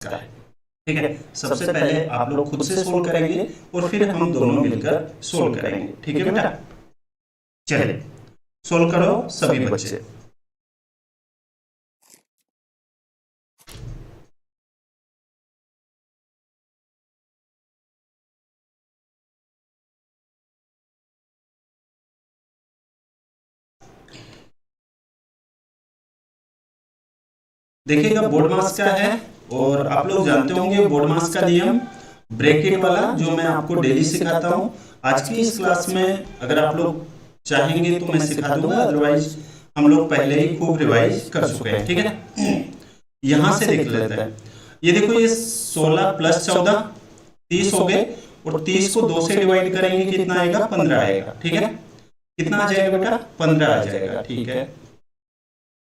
का है। ठीक है, सबसे पहले आप लोग खुद से सोल्व करेंगे और फिर हम दोनों मिलकर सोल्व करेंगे। ठीक है बेटा, चलिए सोल्व करो सभी बच्चे। देखिएगा बोर्ड मास का है, और आप लोग जानते होंगे बोर्ड मास का नियम, ब्रैकेट वाला, जो मैं आपको डेली सिखाता हूँ। आज की इस क्लास में अगर आप लोग चाहेंगे तो मैं सिखा दूंगा, अदरवाइज हम लोग पहले ही खूब रिवाइज कर चुके हैं। ठीक है, यहां से देख लेते हैं। ये देखो, ये 16 प्लस 14 30 हो गए, और 30 को 2 से डिवाइड करेंगे कितना आएगा? 15 आएगा। ठीक है, कितना आ जाएगा बेटा? 15 आ जाएगा। ठीक है,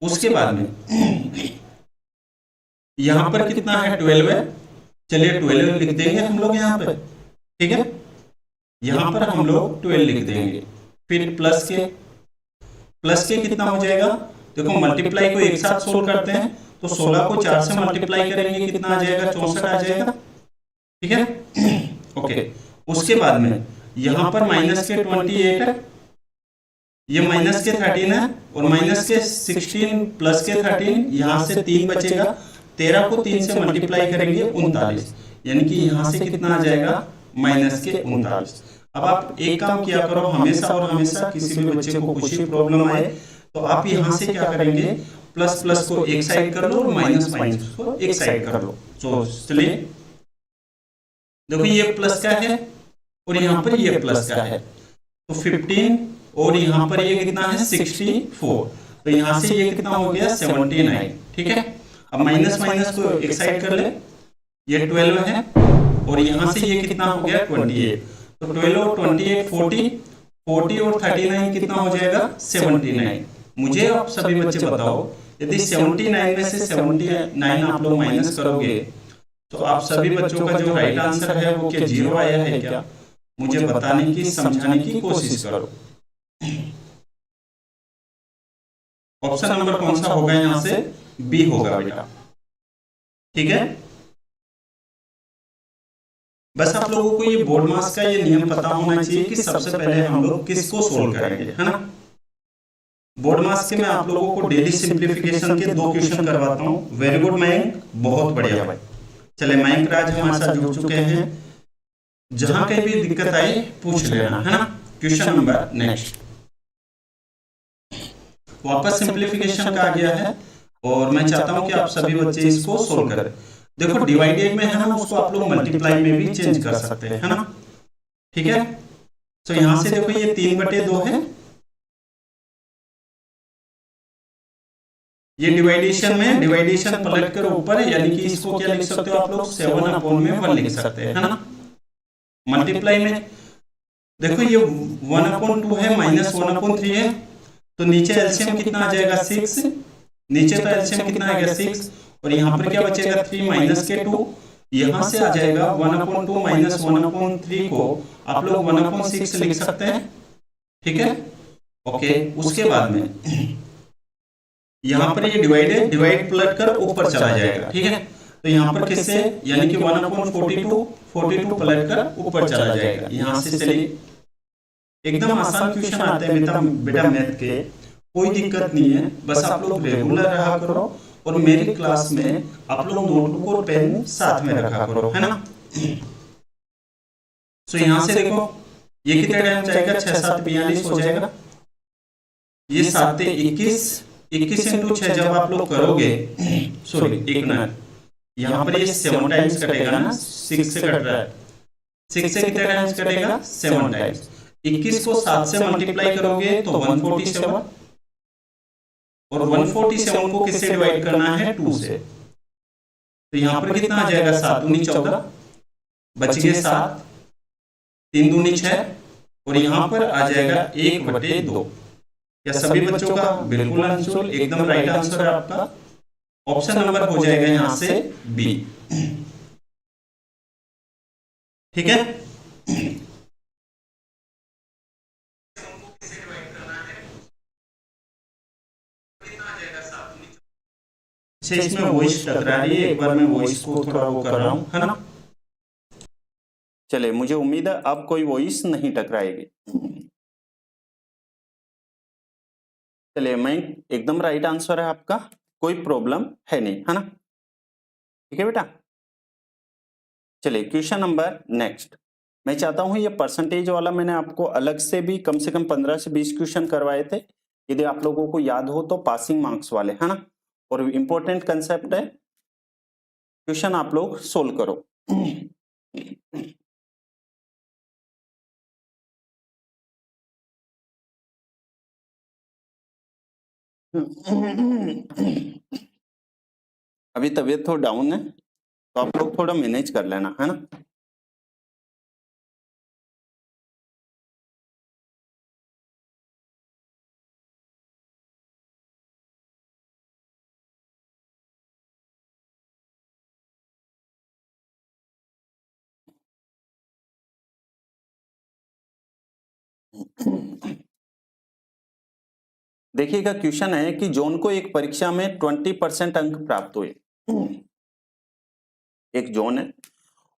उसके बाद में यहां पर कितना है? 12 है। चलिए 12 लिख देंगे हम लोग यहां पर। ठीक है, यहां पर हम लोग 12 लिख देंगे। फिर प्लस के कितना हो जाएगा? देखो मल्टीप्लाई को एक साथ सोल्व करते हैं, तो 16 को 4 से मल्टीप्लाई करेंगे कितना आ जाएगा? 64 आ जाएगा। ठीक है, ओके। उसके बाद में यहां पर माइनस के 28 है, ये माइनस के 13 है, और माइनस के 16 प्लस के 13, यहां से 3 बचेगा। 13 को 3 से मल्टीप्लाई करेंगे 39, यानी कि यहां से कितना आ जाएगा? माइनस के 39। अब आप एक काम किया करो, हमेशा और हमेशा किसी भी बच्चे को कुछ ही प्रॉब्लम आए तो आप यहां से क्या करेंगे? प्लस प्लस को एक साइड कर लो और माइनस माइनस को एक साइड कर लो। तो चलिए देखो, ये प्लस का है और यहाँ पर ये प्लस का है, तो 15, और यहाँ पर ये कितना है? 64। तो यहाँ से ये कितना हो गया? 79। ठीक है, अब माइनस माइनस को एक साइड कर ले, ये 12 है, और यहाँ से ये कितना हो गया? 28। तो 12 और 28 40 और 39 कितना हो जाएगा? 79। मुझे आप सभी बच्चे बताओ, यदि 79 में से 79 आप लोग माइनस करोगे तो आप सभी बच्चों का जो राइट आंसर है वो क्या 0 आया है क्या? मुझे बताने की, समझाने की कोशिश करो। ऑप्शन नंबर कौन सा होगा? यहां से बी होगा बेटा। ठीक है, बस आप लोगों को ये बोर्ड मास का ये नियम पता होना चाहिए कि सबसे पहले हम लोग किसको सोल्व करेंगे, है ना। बोर्ड मास के मैं आप लोगों को डेली सिंप्लीफिकेशन के 2 क्वेश्चन करवाता हूँ। वेरी गुड मयंक, बहुत बढ़िया भाई। चले मयंक राज हमारे साथ जुड़ चुके हैं। जहां कहीं भी दिक्कत आए पूछ लेना, है ना। क्वेश्चन नंबर नेक्स्ट, वापस सिंप्लीफिकेशन का आ गया है, और मैं चाहता हूं कि आप सभी बच्चे इसको सोल्व करें। देखो डिवाइडेड में है ना, उसको आप लोग मल्टीप्लाई में भी चेंज कर सकते हैं, है ना। ठीक है, तो यहां से देखो ये 3/2 है, ये डिवाइडेशन में डिवाइडेशन पलट कर ऊपर, यानी कि इसको क्या लिख सकते हो आप लोग? 7/1 लिख सकते हैं, है ना। मल्टीप्लाई में देखो ये 1/2 है, माइनस 1/3 है, तो नीचे एलसीएम कितना आ जाएगा? 6। नीचे तो एलसीएम कितना आएगा? 6, और यहाँ पर क्या बचेगा? 3 माइनस के 2, यहाँ से आ जाएगा 1/2 माइनस 1/3 को आप लोग 1/6 लिख सकते हैं। ठीक है, ओके। उसके बाद में यहाँ पर ये डिवाइड है, डिवाइड पलट कर ऊपर चला जाएगा। ठीक है, तो यहाँ पर किससे, यानी कि 1/42 पलट कर ऊपर चला जाएगा। यहाँ से चलिए, एकदम आसान क्वेश्चन आते हैं बेटा मैथ के, कोई दिक्कत नहीं है, बस आप लोग रेगुलर रहा करो, और मेरी क्लास में आप लोग नोटबुक और पेन साथ में रखा करो, है ना। तो यहां से देखो ये कितना टाइम जाएगा? 6 7 42 हो जाएगा। ये 7 21, 21 इंटू 6 जब आप लोग करोगे, सॉरी एक मिनट, यहाँ पर ये 7 टाइम्स कटेगा ना, 6 से कट रहा है, 6 से कितने टाइम्स कटेगा? 7 टाइम्स। 21 को 7 से मल्टीप्लाई करोगे तो 147, और 147 को किससे डिवाइड करना है? 2 से। तो यहां पर कितना आ जाएगा? 7 दूनी 14, बच गए 7, 3 दूनी 6, और यहां पर आ जाएगा 1/2। क्या सभी बच्चों का बिल्कुल आंसर एकदम राइट आंसर है आपका? ऑप्शन नंबर हो जाएगा यहां से बी। ठीक है, अच्छा इसमें वॉइस टकरा रही है, एक बार मैं वॉइस को थोड़ा वो कर रहा हूँ, है ना। चलिए, मुझे उम्मीद है अब कोई वॉइस नहीं टकराएगी। चलिए, मैं एकदम राइट आंसर है आपका, कोई प्रॉब्लम है नहीं, है ना। ठीक है बेटा। चलिए क्वेश्चन नंबर नेक्स्ट। मैं चाहता हूं ये परसेंटेज वाला मैंने आपको अलग से भी कम से कम 15 से 20 क्वेश्चन करवाए थे, यदि आप लोगों को याद हो तो, पासिंग मार्क्स वाले, है ना। और इंपॉर्टेंट कंसेप्ट है, क्वेश्चन आप लोग सोल्व करो। अभी तबीयत थोड़ा डाउन है, तो आप लोग थोड़ा मैनेज कर लेना, है ना। देखिएगा, क्वेश्चन है कि जॉन को एक परीक्षा में 20% अंक प्राप्त हुए। एक जॉन है,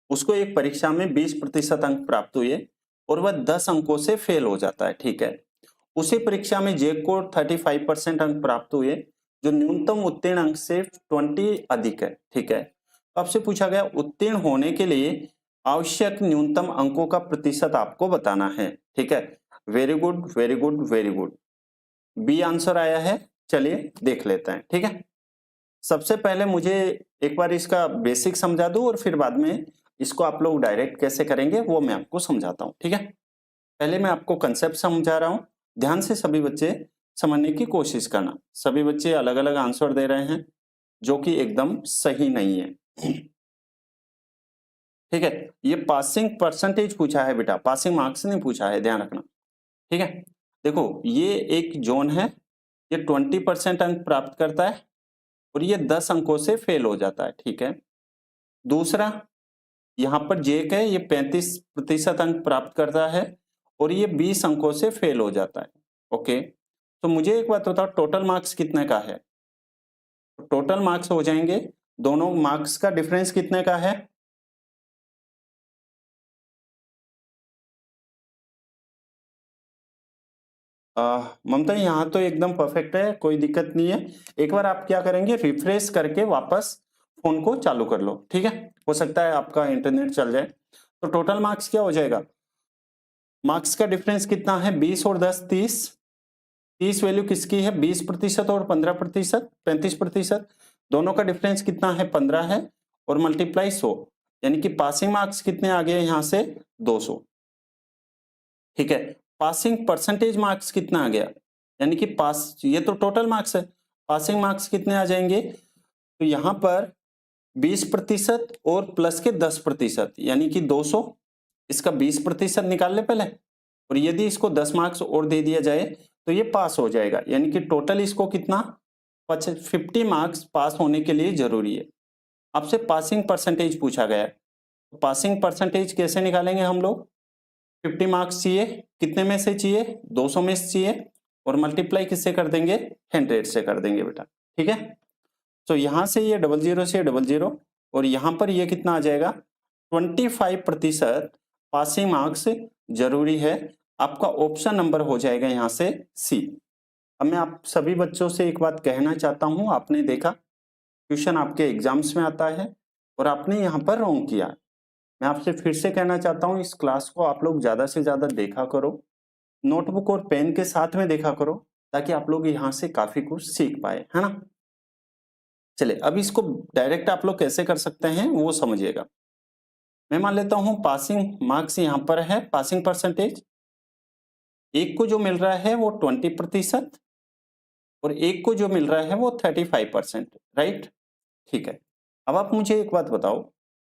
उसको एक परीक्षा में 20% अंक प्राप्त हुए और वह 10 अंकों से फेल हो जाता है, ठीक है। उसी परीक्षा में जे को 35% अंक प्राप्त हुए, जो न्यूनतम उत्तीर्ण अंक से 20 अधिक है, ठीक है। आपसे पूछा गया उत्तीर्ण होने के लिए आवश्यक न्यूनतम अंकों का प्रतिशत आपको बताना है, ठीक है। Very good, very good, very good. B answer आया है। चलिए देख लेते हैं, ठीक है। सबसे पहले मुझे एक बार इसका बेसिक समझा दो और फिर बाद में इसको आप लोग डायरेक्ट कैसे करेंगे वो मैं आपको समझाता हूं, ठीक है। पहले मैं आपको कंसेप्ट समझा रहा हूं, ध्यान से सभी बच्चे समझने की कोशिश करना। सभी बच्चे अलग अलग आंसर दे रहे हैं जो कि एकदम सही नहीं है, ठीक है। ये पासिंग परसेंटेज पूछा है बेटा, पासिंग मार्क्स नहीं पूछा है, ध्यान रखना, ठीक है। देखो, ये एक जोन है, ये 20% अंक प्राप्त करता है और ये 10 अंकों से फेल हो जाता है, ठीक है। दूसरा, यहां पर जेक है, ये 35% अंक प्राप्त करता है और ये 20 अंकों से फेल हो जाता है, ओके। तो मुझे एक बात बताओ, टोटल मार्क्स कितने का है। टोटल मार्क्स हो जाएंगे, दोनों मार्क्स का डिफरेंस कितने का है। ममता, यहाँ तो एकदम परफेक्ट है, कोई दिक्कत नहीं है। एक बार आप क्या करेंगे, रिफ्रेश करके वापस फोन को चालू कर लो, ठीक है। हो सकता है आपका इंटरनेट चल जाए। तो टोटल मार्क्स क्या हो जाएगा, मार्क्स का डिफरेंस कितना है, 20 और 10 30। 30 वैल्यू किसकी है, 20% और 15%, 35%। दोनों का डिफरेंस कितना है, 15 है और मल्टीप्लाई 100, यानी कि पासिंग मार्क्स कितने आ गए यहां से, 200, ठीक है। पासिंग परसेंटेज मार्क्स कितना आ गया, यानी कि पास, ये तो टोटल मार्क्स है, पासिंग मार्क्स कितने आ जाएंगे, तो यहां पर 20% और प्लस के 10%, यानी कि 200। इसका 20% निकाल ले पहले, और यदि इसको 10 मार्क्स और दे दिया जाए तो ये पास हो जाएगा, यानी कि टोटल इसको कितना, 50 मार्क्स पास होने के लिए जरूरी है। आपसे पासिंग परसेंटेज पूछा गया है, तो पासिंग परसेंटेज कैसे निकालेंगे हम लोग, 50 मार्क्स चाहिए, कितने में से चाहिए, 200 में से चाहिए, और मल्टीप्लाई किससे कर देंगे, 100 से कर देंगे बेटा, ठीक है। तो यहां से ये 00 से 00, और यहां पर ये कितना आ जाएगा, 25% पासिंग मार्क्स जरूरी है। आपका ऑप्शन नंबर हो जाएगा यहां से सी। अब मैं आप सभी बच्चों से एक बात कहना चाहता हूं, आपने देखा क्वेश्चन आपके एग्जाम्स में आता है और आपने यहाँ पर रॉन्ग किया। मैं आपसे फिर से कहना चाहता हूँ, इस क्लास को आप लोग ज्यादा से ज्यादा देखा करो, नोटबुक और पेन के साथ में देखा करो, ताकि आप लोग यहाँ से काफी कुछ सीख पाए, है ना। चलिए, अब इसको डायरेक्ट आप लोग कैसे कर सकते हैं वो समझिएगा। मैं मान लेता हूं पासिंग मार्क्स यहां पर है, पासिंग परसेंटेज, एक को जो मिल रहा है वो 20% और एक को जो मिल रहा है वो 35%, राइट, ठीक है। अब आप मुझे एक बात बताओ,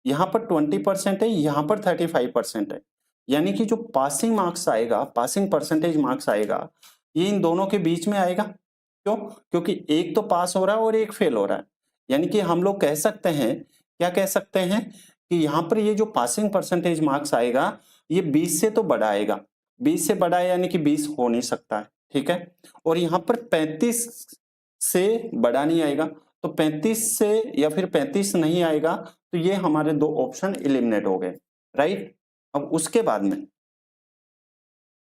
यहां पर 20% है, यहां पर 35% है, यानी कि जो पासिंग मार्क्स आएगा, पासिंग परसेंटेज मार्क्स आएगा, ये इन दोनों के बीच में आएगा। क्यों, क्योंकि एक तो पास हो रहा है और एक फेल हो रहा है, यानी कि हम लोग कह सकते हैं, क्या कह सकते हैं, कि यहाँ पर ये जो पासिंग परसेंटेज मार्क्स आएगा ये 20 से तो बड़ा आएगा, 20 से बड़ा है यानी कि 20 हो नहीं सकता है, ठीक है। और यहाँ पर 35 से बड़ा नहीं आएगा, तो 35 से या फिर 35 नहीं आएगा, तो ये हमारे दो ऑप्शन एलिमिनेट हो गए, राइट। अब उसके बाद में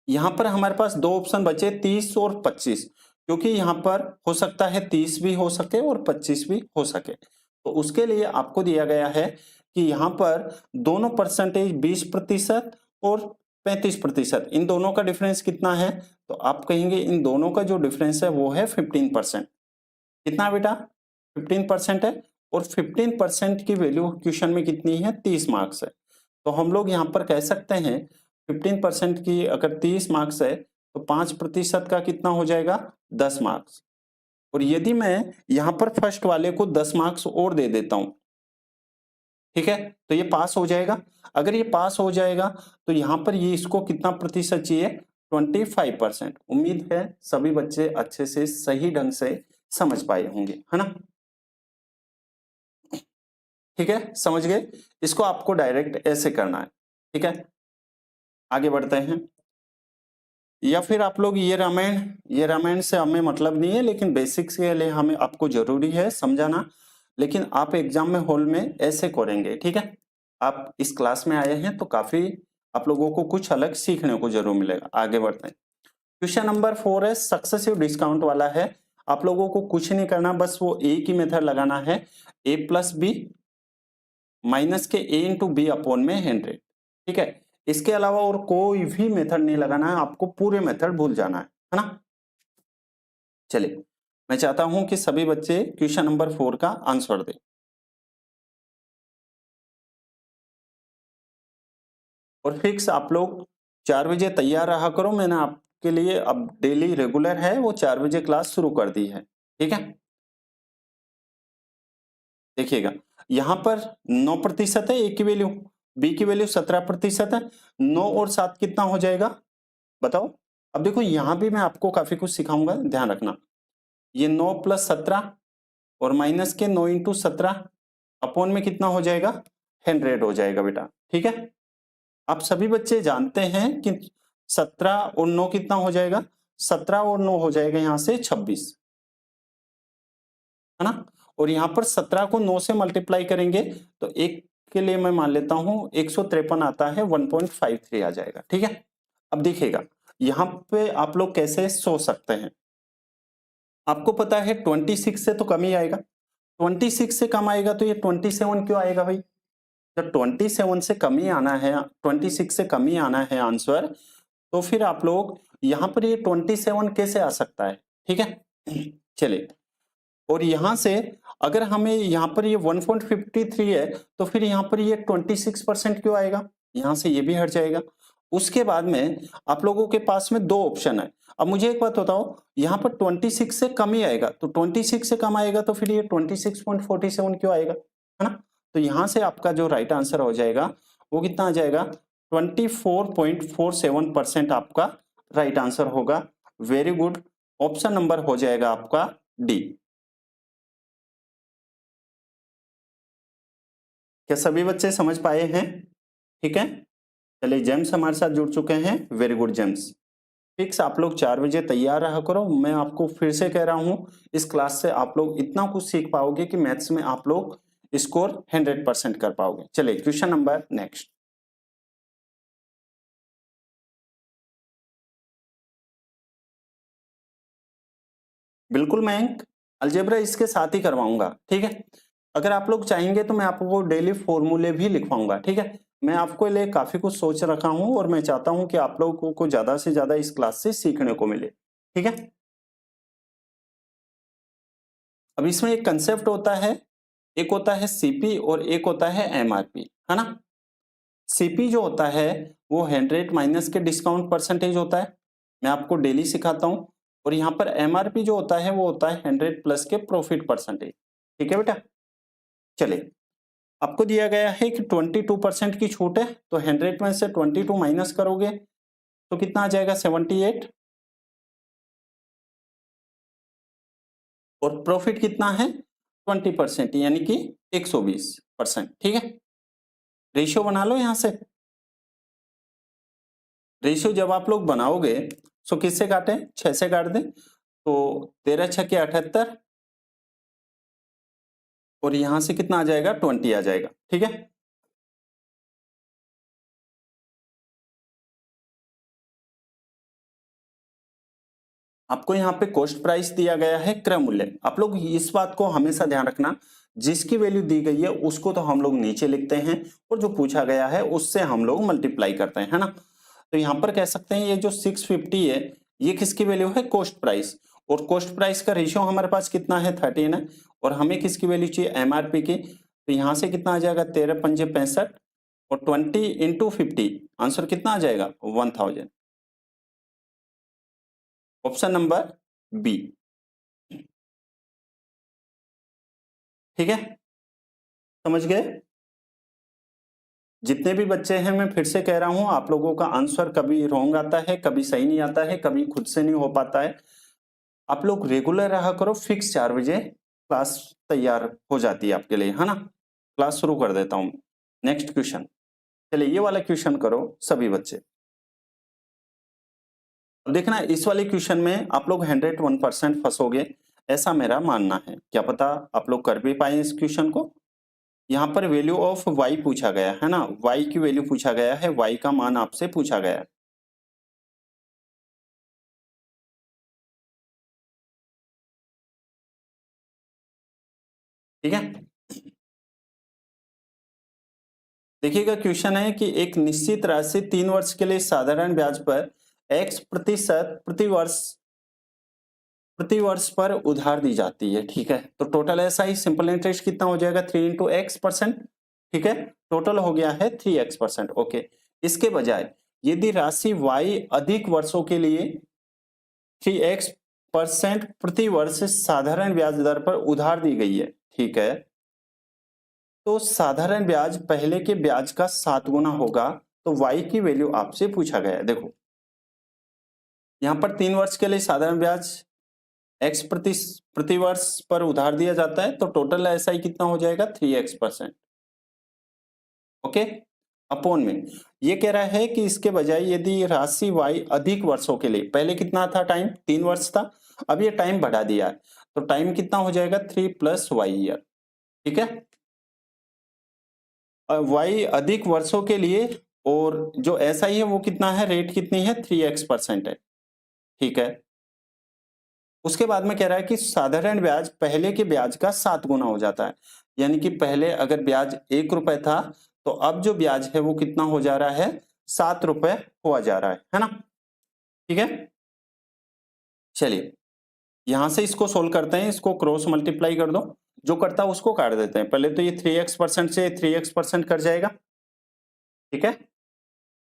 यहां पर हमारे पास दो ऑप्शन बचे 30 और 25, क्योंकि यहां पर हो सकता है 30 भी हो सके और 25 भी हो सके। तो उसके लिए आपको दिया गया है कि यहाँ पर दोनों परसेंटेज 20% और 35%, इन दोनों का डिफरेंस कितना है, तो आप कहेंगे इन दोनों का जो डिफरेंस है वो है 15%। कितना बेटा? 15% है, और 15% की वैल्यू क्वेश्चन में कितनी है? 30 मार्क्स है। तो हम लोग यहाँ पर कह सकते हैं 15% की अगर 30 मार्क्स है तो 5% का कितना हो जाएगा? 10 मार्क्स। और यदि मैं यहाँ पर फर्स्ट वाले को 10 मार्क्स और दे देता हूं, ठीक है, तो ये पास हो जाएगा। अगर ये पास हो जाएगा तो यहाँ पर ये इसको कितना प्रतिशत चाहिए? 25%। उम्मीद है सभी बच्चे अच्छे से सही ढंग से समझ पाए होंगे, है ना? ठीक है, समझ गए? इसको आपको डायरेक्ट ऐसे करना है, ठीक है। आगे बढ़ते हैं। या फिर आप लोग ये रामायण से हमें मतलब नहीं है, लेकिन बेसिक्स के लिए हमें आपको जरूरी है समझाना। लेकिन आप एग्जाम में हॉल में ऐसे करेंगे, ठीक है। आप इस क्लास में आए हैं तो काफी आप लोगों को कुछ अलग सीखने को जरूर मिलेगा। आगे बढ़ते हैं। क्वेश्चन नंबर 4 है, सक्सेसिव डिस्काउंट वाला है। आप लोगों को कुछ नहीं करना, बस वो एक ही मेथड लगाना है, a प्लस बी माइनस के a इंटू बी अपॉन में 100, ठीक है। इसके अलावा और कोई भी मेथड नहीं लगाना है, आपको पूरे मेथड भूल जाना है ना। चलिए, मैं चाहता हूं कि सभी बच्चे क्वेश्चन नंबर 4 का आंसर दें। और फिक्स आप लोग 4 बजे तैयार रहा करो। मैंने आपके लिए अब डेली रेगुलर है वो 4 बजे क्लास शुरू कर दी है, ठीक है। देखिएगा, यहां पर 9% है ए की वैल्यू, बी की वैल्यू 17% है। 9 और 7 कितना हो जाएगा बताओ? अब देखो यहां भी मैं आपको काफी कुछ सिखाऊंगा, ध्यान रखना। ये 9 प्लस 17 और माइनस के 9 इंटू 17 अपॉन में कितना हो जाएगा? 100 हो जाएगा बेटा, ठीक है। आप सभी बच्चे जानते हैं कि 17 और 9 कितना हो जाएगा? 17 और 9 हो जाएगा यहां से 26, है ना। और यहां पर 17 को 9 से मल्टीप्लाई करेंगे तो एक के लिए मैं मान लेता हूं 153 आता है, 1.53 आ जाएगा, ठीक है। अब देखिएगा यहां पे आप लोग कैसे सोच सकते हैं। आपको पता है 26 से तो कम ही आएगा, 26 से कम आएगा तो ये 27 क्यों आएगा भाई? जब 27 से कम ही आना है, 26 से कम ही आना है आंसर, तो फिर आप लोग यहां पर ये 27 कैसे आ सकता है, ठीक है। चलिए, और यहां से अगर हमें यहां पर ये 1.53 है तो फिर यहां पर ये 26% क्यों आएगा? यहां से ये भी हट जाएगा। उसके बाद में आप लोगों के पास में दो ऑप्शन है। अब मुझे एक बात बताओ, यहां पर 26 से कम ही आएगा, तो 26 से कम आएगा तो फिर ये 26.47 क्यों आएगा, है ना। तो यहां से आपका जो राइट आंसर हो जाएगा वो कितना आ जाएगा? 24.47% आपका राइट आंसर होगा। वेरी गुड, ऑप्शन नंबर हो जाएगा आपका डी। क्या सभी बच्चे समझ पाए हैं? ठीक है, चलिए जेम्स हमारे साथ जुड़ चुके हैं, वेरी गुड जेम्स। फिक्स आप लोग 4 बजे तैयार रहा करो। मैं आपको फिर से कह रहा हूं, इस क्लास से आप लोग इतना कुछ सीख पाओगे कि मैथ्स में आप लोग स्कोर 100% कर पाओगे। चलिए क्वेश्चन नंबर नेक्स्ट। बिल्कुल मयंक, अलजेब्रा इसके साथ ही करवाऊंगा, ठीक है। अगर आप लोग चाहेंगे तो मैं आपको डेली फॉर्मूले भी लिखवाऊंगा, ठीक है। मैं आपको लिए काफी कुछ सोच रखा हूं और मैं चाहता हूं कि आप लोगों को ज्यादा से ज्यादा इस क्लास से सीखने को मिले, ठीक है। अब इसमें एक कंसेप्ट होता है, एक होता है सीपी और एक होता है एमआरपी, है ना। सीपी जो होता है वो 100 माइनस के डिस्काउंट परसेंटेज होता है, मैं आपको डेली सिखाता हूं। और यहाँ पर एमआरपी जो होता है वो होता है 100 प्लस के प्रॉफिट परसेंटेज, ठीक है बेटा। चलिए, आपको दिया गया है कि 22% की छूट है, तो 100 में से 22 माइनस करोगे तो कितना आ जाएगा? 78। और प्रॉफिट कितना है? 20%, यानी कि 120%, ठीक है। रेशियो बना लो यहां से। रेशियो जब आप लोग बनाओगे तो किससे काटें? 6 से काट दें, तो 13 छक्के 78, और यहां से कितना आ जाएगा 20 आ जाएगा। ठीक है, आपको यहाँ पे कॉस्ट प्राइस दिया गया है क्रय मूल्य। आप लोग इस बात को हमेशा ध्यान रखना, जिसकी वैल्यू दी गई है उसको तो हम लोग नीचे लिखते हैं और जो पूछा गया है उससे हम लोग मल्टीप्लाई करते हैं, है ना। तो यहाँ पर कह सकते हैं ये जो 650 है ये किसकी वैल्यू है, कॉस्ट प्राइस। और कॉस्ट प्राइस का रेशियो हमारे पास कितना है, 13 है। और हमें किसकी वैल्यू चाहिए, एमआरपी की। तो यहाँ से कितना आ जाएगा, 13 पंजे 65 और 20 इंटू 50, आंसर कितना आ जाएगा 1000। Option number B. ठीक है, समझ गए। जितने भी बच्चे हैं, मैं फिर से कह रहा हूं, आप लोगों का आंसर कभी रॉन्ग आता है, कभी सही नहीं आता है, कभी खुद से नहीं हो पाता है। आप लोग रेगुलर रहा करो, फिक्स 4 बजे क्लास तैयार हो जाती है आपके लिए, है ना। क्लास शुरू कर देता हूं। नेक्स्ट क्वेश्चन, चलिए ये वाला क्वेश्चन करो सभी बच्चे। अब देखना, इस वाले क्वेश्चन में आप लोग 101% फंसोगे ऐसा मेरा मानना है। क्या पता आप लोग कर भी पाए इस क्वेश्चन को। यहाँ पर वैल्यू ऑफ y पूछा गया है ना, y की वैल्यू पूछा गया है, y का मान आपसे पूछा गया है। ठीक है, देखिएगा क्वेश्चन है कि एक निश्चित राशि 3 वर्ष के लिए साधारण ब्याज पर x प्रतिशत प्रति वर्ष पर उधार दी जाती है। ठीक है, तो टोटल ऐसा ही सिंपल इंटरेस्ट कितना हो जाएगा, 3 इंटू एक्स परसेंट। ठीक है, टोटल हो गया है 3x%। ओके, इसके बजाय यदि राशि y अधिक वर्षों के लिए 3x% प्रति वर्ष साधारण ब्याज दर पर उधार दी गई है। ठीक है, तो साधारण ब्याज पहले के ब्याज का 7 गुना होगा। तो y की वैल्यू आपसे पूछा गया है। देखो यहां पर 3 वर्ष के लिए साधारण ब्याज x प्रति वर्ष पर उधार दिया जाता है, तो टोटल ऐसा ही कितना हो जाएगा 3x%। ओके, अपॉन में ये कह रहा है कि इसके बजाय यदि राशि y अधिक वर्षों के लिए, पहले कितना था टाइम, 3 वर्ष था, अब ये टाइम बढ़ा दिया है, तो टाइम कितना हो जाएगा 3 + y ईयर। ठीक है, y अधिक वर्षों के लिए, और जो ऐसा ही है वो कितना है, रेट कितनी है 3x% है। ठीक है, उसके बाद में कह रहा है कि साधारण ब्याज पहले के ब्याज का 7 गुना हो जाता है। यानी कि पहले अगर ब्याज 1 रुपए था, तो अब जो ब्याज है वो कितना हो जा रहा है, 7 रुपए हुआ जा रहा है ना। ठीक है, चलिए यहां से इसको सोल्व करते हैं, इसको क्रॉस मल्टीप्लाई कर दो, जो करता है उसको काट देते हैं। पहले तो ये 3x% से 3x% कट जाएगा। ठीक है,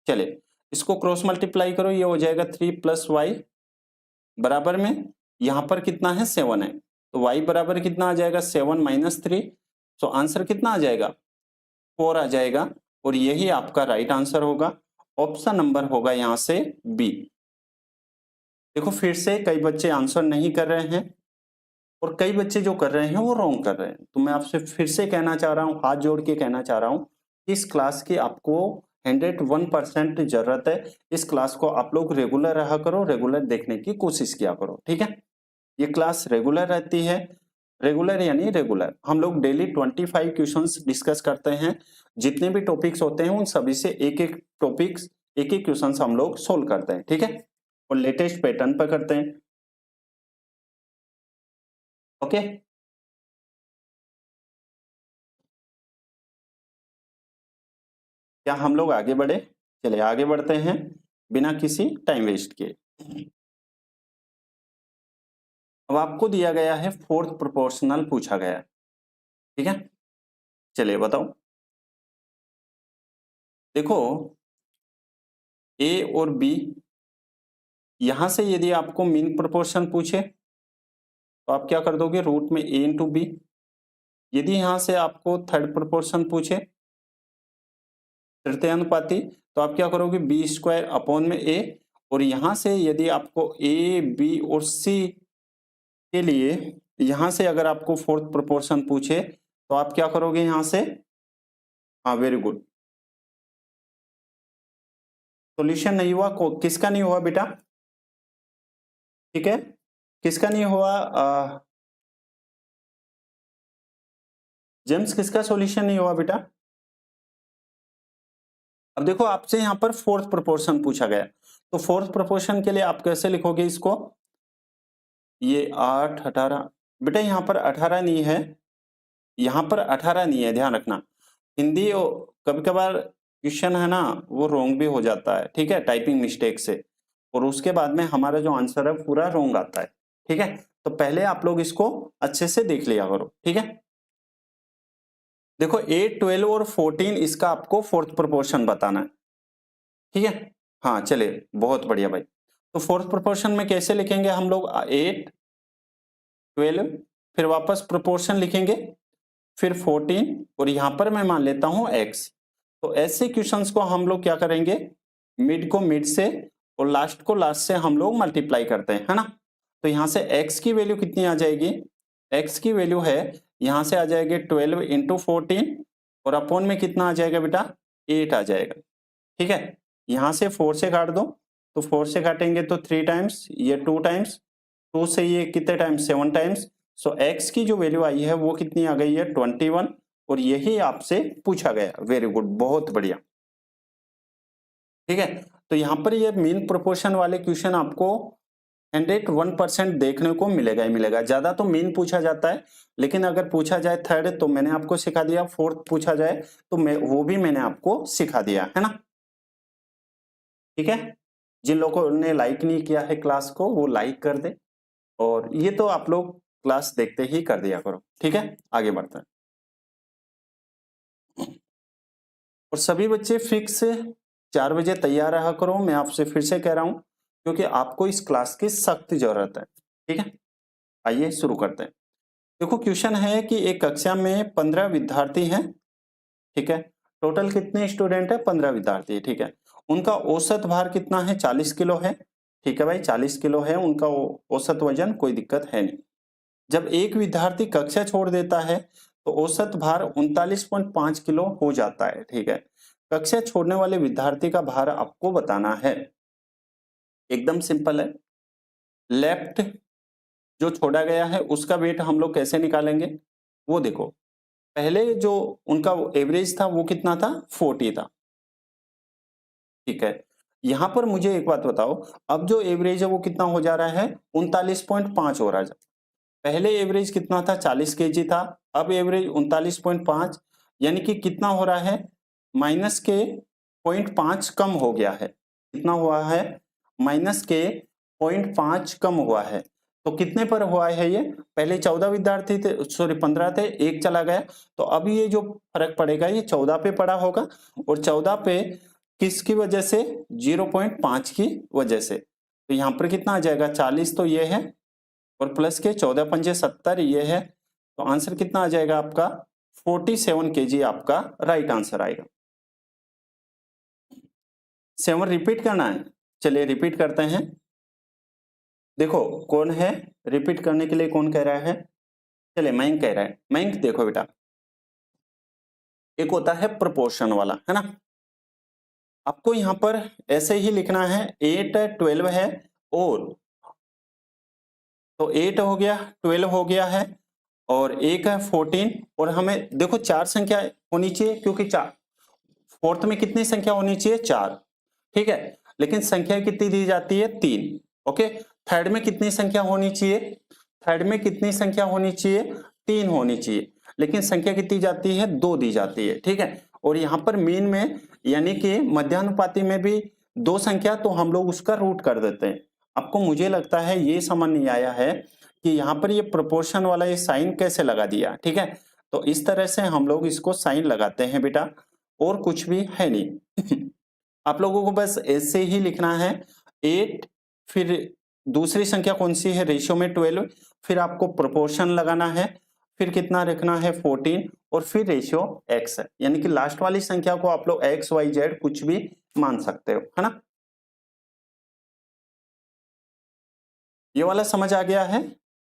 चलिए इसको क्रॉस मल्टीप्लाई करो, ये हो जाएगा 3 + y बराबर में, यहां पर कितना है 7 है, तो y बराबर कितना आ जाएगा 7 - 3। तो आंसर कितना आ जाएगा 4 आ जाएगा, और यही आपका राइट आंसर होगा। ऑप्शन नंबर होगा यहां से बी। देखो फिर से कई बच्चे आंसर नहीं कर रहे हैं, और कई बच्चे जो कर रहे हैं वो रॉन्ग कर रहे हैं। तो मैं आपसे फिर से कहना चाह रहा हूं, हाथ जोड़ के कहना चाह रहा हूं, इस क्लास की आपको 101% जरूरत है। इस क्लास को आप लोग रेगुलर रहा करो, रेगुलर देखने की कोशिश किया करो। ठीक है, ये क्लास रेगुलर रहती है। रेगुलर यानी रेगुलर, हम लोग डेली 25 क्वेश्चंस डिस्कस करते हैं। जितने भी टॉपिक्स होते हैं उन सभी से एक एक टॉपिक्स, एक एक क्वेश्चन हम लोग सोल्व करते हैं। ठीक है, और लेटेस्ट पैटर्न पर करते हैं। ओके, क्या हम लोग आगे बढ़े, चलिए आगे बढ़ते हैं बिना किसी टाइम वेस्ट किए। अब आपको दिया गया है फोर्थ प्रोपोर्शनल पूछा गया है। ठीक है, चलिए बताओ। देखो ए और बी, यहां से यदि आपको मीन प्रोपोर्शन पूछे तो आप क्या कर दोगे, रूट में ए इंटू बी। यदि यहां से आपको थर्ड प्रोपोर्शन पूछे, तृतीय अनुपाती, तो आप क्या करोगे b² अपॉन में ए। और यहां से यदि आपको ए बी और सी के लिए, यहां से अगर आपको फोर्थ प्रोपोर्शन पूछे तो आप क्या करोगे यहां से, हाँ वेरी गुड। सॉल्यूशन नहीं हुआ, किसका नहीं हुआ बेटा, ठीक है, किसका नहीं हुआ, जेम्स किसका सॉल्यूशन नहीं हुआ बेटा? अब देखो आपसे यहाँ पर फोर्थ प्रोपोर्शन पूछा गया, तो फोर्थ प्रोपोर्शन के लिए आप कैसे लिखोगे इसको? ये 8 18, बेटा यहाँ पर 18 नहीं है, यहाँ पर 18 नहीं है, ध्यान रखना। हिंदी कभी कभार क्वेश्चन है ना वो रोंग भी हो जाता है, ठीक है, टाइपिंग मिस्टेक से, और उसके बाद में हमारा जो आंसर है पूरा रोंग आता है, ठीक है। तो पहले आप लोग इसको अच्छे से देख लिया करो, ठीक है। देखो 8 12 और 14 इसका आपको फोर्थ प्रोपोर्शन बताना है, ठीक है। हाँ चलिए बहुत बढ़िया भाई। तो फोर्थ प्रोपोर्शन में कैसे लिखेंगे हम लोग? 8 12, फिर वापस प्रोपोर्शन लिखेंगे, फिर 14, और यहां पर मैं मान लेता हूं x। तो ऐसे क्वेश्चंस को हम लोग क्या करेंगे, मिड को मिड से और लास्ट को लास्ट से हम लोग मल्टीप्लाई करते हैं, है ना। तो यहां से x की वैल्यू कितनी आ जाएगी? x की वैल्यू है, यहां से आ जाएगी 12 इंटू 14, और अपॉन में कितना आ जाएगा बेटा? 8 आ जाएगा, ठीक है। यहां से 4 से काट दो, तो 4 से काटेंगे तो 3 टाइम्स, ये 2 टाइम्स, 2 से ये कितने टाइम्स? 7 टाइम्स। सो x की जो वैल्यू आई है वो कितनी आ गई है? 21, और यही आपसे पूछा गया। वेरी गुड, बहुत बढ़िया, ठीक है। तो यहाँ पर ये मीन प्रोपोर्शन वाले क्वेश्चन आपको 101% देखने को मिलेगा ही मिलेगा। ज्यादा तो मीन पूछा जाता है, लेकिन अगर पूछा जाए थर्ड तो मैंने आपको सिखा दिया, फोर्थ पूछा जाए तो वो भी मैंने आपको सिखा दिया, है ना, ठीक है। जिन लोगों ने लाइक नहीं किया है क्लास को वो लाइक कर दे, और ये तो आप लोग क्लास देखते ही कर दिया करो, ठीक है। आगे बढ़ते हैं, और सभी बच्चे फिक्स 4 बजे तैयार रहा करो, मैं आपसे फिर से कह रहा हूं, क्योंकि आपको इस क्लास की सख्त जरूरत है, ठीक है। आइए शुरू करते हैं। देखो क्वेश्चन है कि एक कक्षा में 15 विद्यार्थी हैं, ठीक है। टोटल कितने स्टूडेंट है? 15 विद्यार्थी, ठीक है। उनका औसत भार कितना है? 40 किलो है, ठीक है भाई, 40 किलो है उनका औसत वजन, कोई दिक्कत है नहीं। जब एक विद्यार्थी कक्षा छोड़ देता है तो औसत भार 39.5 किलो हो जाता है, ठीक है। कक्षा छोड़ने वाले विद्यार्थी का भार आपको बताना है। एकदम सिंपल है, लेफ्ट जो छोड़ा गया है उसका वेट हम लोग कैसे निकालेंगे वो देखो। पहले जो उनका एवरेज था वो कितना था? 40 था, ठीक है। यहां पर मुझे एक बात बताओ, अब जो एवरेज है वो कितना हो जा रहा है? 39.5 हो रहा है। पहले एवरेज कितना था? 40 केजी था, अब एवरेज 39.5, यानी कि कितना हो रहा है? माइनस के 0.5 कम हो गया है। कितना हुआ है? माइनस के 0.5 कम हुआ है। तो कितने पर हुआ है ये? पहले 14 विद्यार्थी थे, सॉरी 15 थे, एक चला गया, तो अब ये जो फर्क पड़ेगा ये 14 पे पड़ा होगा, और 14 पे किसकी वजह से? 0.5 की वजह से। तो यहां पर कितना आ जाएगा? 40 तो ये है, और प्लस के 14 पंजे 70 ये है, तो आंसर कितना आ जाएगा आपका? 47 केजी आपका राइट आंसर आएगा। 7 रिपीट करना है, चलिए रिपीट करते हैं। देखो कौन है रिपीट करने के लिए, कौन कह रहा है? चलिए मयंक कह रहा है। मयंक देखो बेटा, एक होता है प्रोपोर्शन वाला, है ना, आपको यहां पर ऐसे ही लिखना है। 8 12 है, और तो 8 हो गया, 12 हो गया है, और एक है 14, और हमें देखो 4 संख्या होनी चाहिए, क्योंकि 4 फोर्थ में कितनी संख्या होनी चाहिए? 4, ठीक है। लेकिन संख्या कितनी दी जाती है? 3, ओके। थर्ड में कितनी संख्या होनी चाहिए? थर्ड में कितनी संख्या होनी चाहिए? 3 होनी चाहिए, लेकिन संख्या कितनी जाती है? 2 दी जाती है, ठीक है। और यहां पर मीन में यानी कि मध्यानुपाती में भी 2 संख्या, तो हम लोग उसका रूट कर देते हैं। आपको मुझे लगता है ये समझ नहीं आया है कि यहाँ पर ये प्रोपोर्शन वाला ये साइन कैसे लगा दिया, ठीक है। तो इस तरह से हम लोग इसको साइन लगाते हैं बेटा, और कुछ भी है नहीं। आप लोगों को बस ऐसे ही लिखना है। 8, फिर दूसरी संख्या कौन सी है? रेशियो में 12, फिर आपको प्रोपोर्शन लगाना है, फिर कितना रखना है? 14, और फिर रेशियो x है, यानी कि लास्ट वाली संख्या को आप लोग x y z कुछ भी मान सकते हो, है ना। ये वाला समझ आ गया है?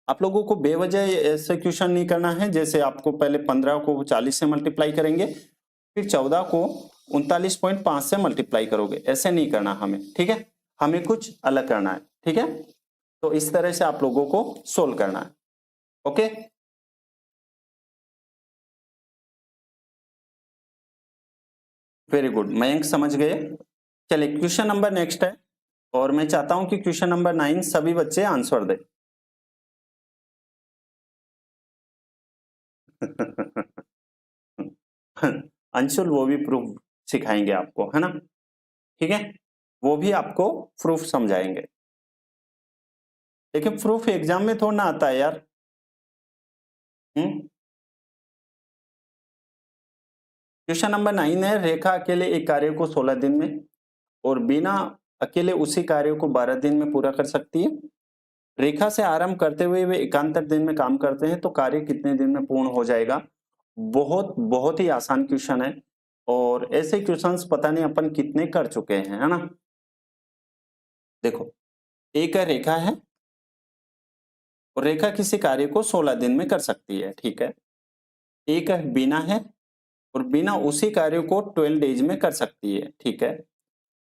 आप लोगों को बेवजह ऐसे क्वेश्चन नहीं करना है, जैसे आपको पहले 15 को 40 से मल्टीप्लाई करेंगे, फिर 14 को 39.5 से मल्टीप्लाई करोगे, ऐसे नहीं करना हमें, ठीक है। हमें कुछ अलग करना है, ठीक है। तो इस तरह से आप लोगों को सोल्व करना है, ओके। वेरी गुड, मयंक समझ गए। चलिए क्वेश्चन नंबर नेक्स्ट है, और मैं चाहता हूं कि क्वेश्चन नंबर 9 सभी बच्चे आंसर दें। अंशुल वो भी प्रूफ सिखाएंगे आपको, है ना, ठीक है, वो भी आपको प्रूफ समझाएंगे। लेकिन प्रूफ एग्जाम में थोड़ा ना आता है यार। क्वेश्चन नंबर 9 है, रेखा अकेले एक कार्य को 16 दिन में और बिना अकेले उसी कार्य को 12 दिन में पूरा कर सकती है। रेखा से आरंभ करते हुए वे एकांतर दिन में काम करते हैं तो कार्य कितने दिन में पूर्ण हो जाएगा। बहुत बहुत ही आसान क्वेश्चन है, और ऐसे क्वेश्चंस पता नहीं अपन कितने कर चुके हैं, है ना। देखो, एक रेखा है और रेखा किसी कार्य को 16 दिन में कर सकती है, ठीक है। एक बीना है और बिना उसी कार्य को 12 डेज में कर सकती है, ठीक है।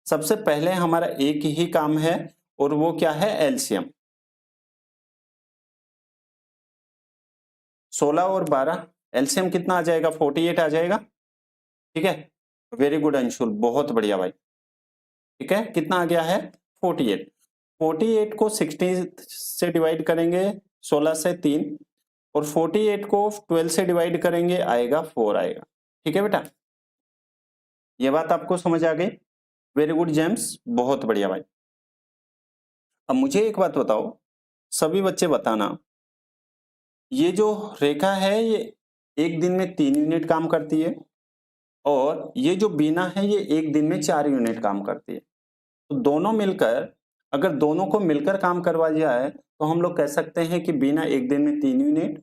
सबसे पहले हमारा एक ही काम है और वो क्या है, एलसीएम। 16 और 12 एलसीएम कितना आ जाएगा, 48 आ जाएगा, ठीक है। वेरी गुड अंशुल, बहुत बढ़िया भाई, ठीक है। कितना आ गया है, 48। 48 को 16 से डिवाइड करेंगे, 16 से 3, और 48 को 12 से डिवाइड करेंगे, आएगा 4 आएगा, ठीक है बेटा। ये बात आपको समझ आ गई। वेरी गुड जेम्स, बहुत बढ़िया भाई। अब मुझे एक बात बताओ, सभी बच्चे बताना, ये जो रेखा है ये एक दिन में 3 यूनिट काम करती है, और ये जो बीना है ये एक दिन में 4 यूनिट काम करती है। तो दोनों मिलकर, अगर दोनों को मिलकर काम करवा जाए तो हम लोग कह सकते हैं कि बीना एक दिन में 3 यूनिट,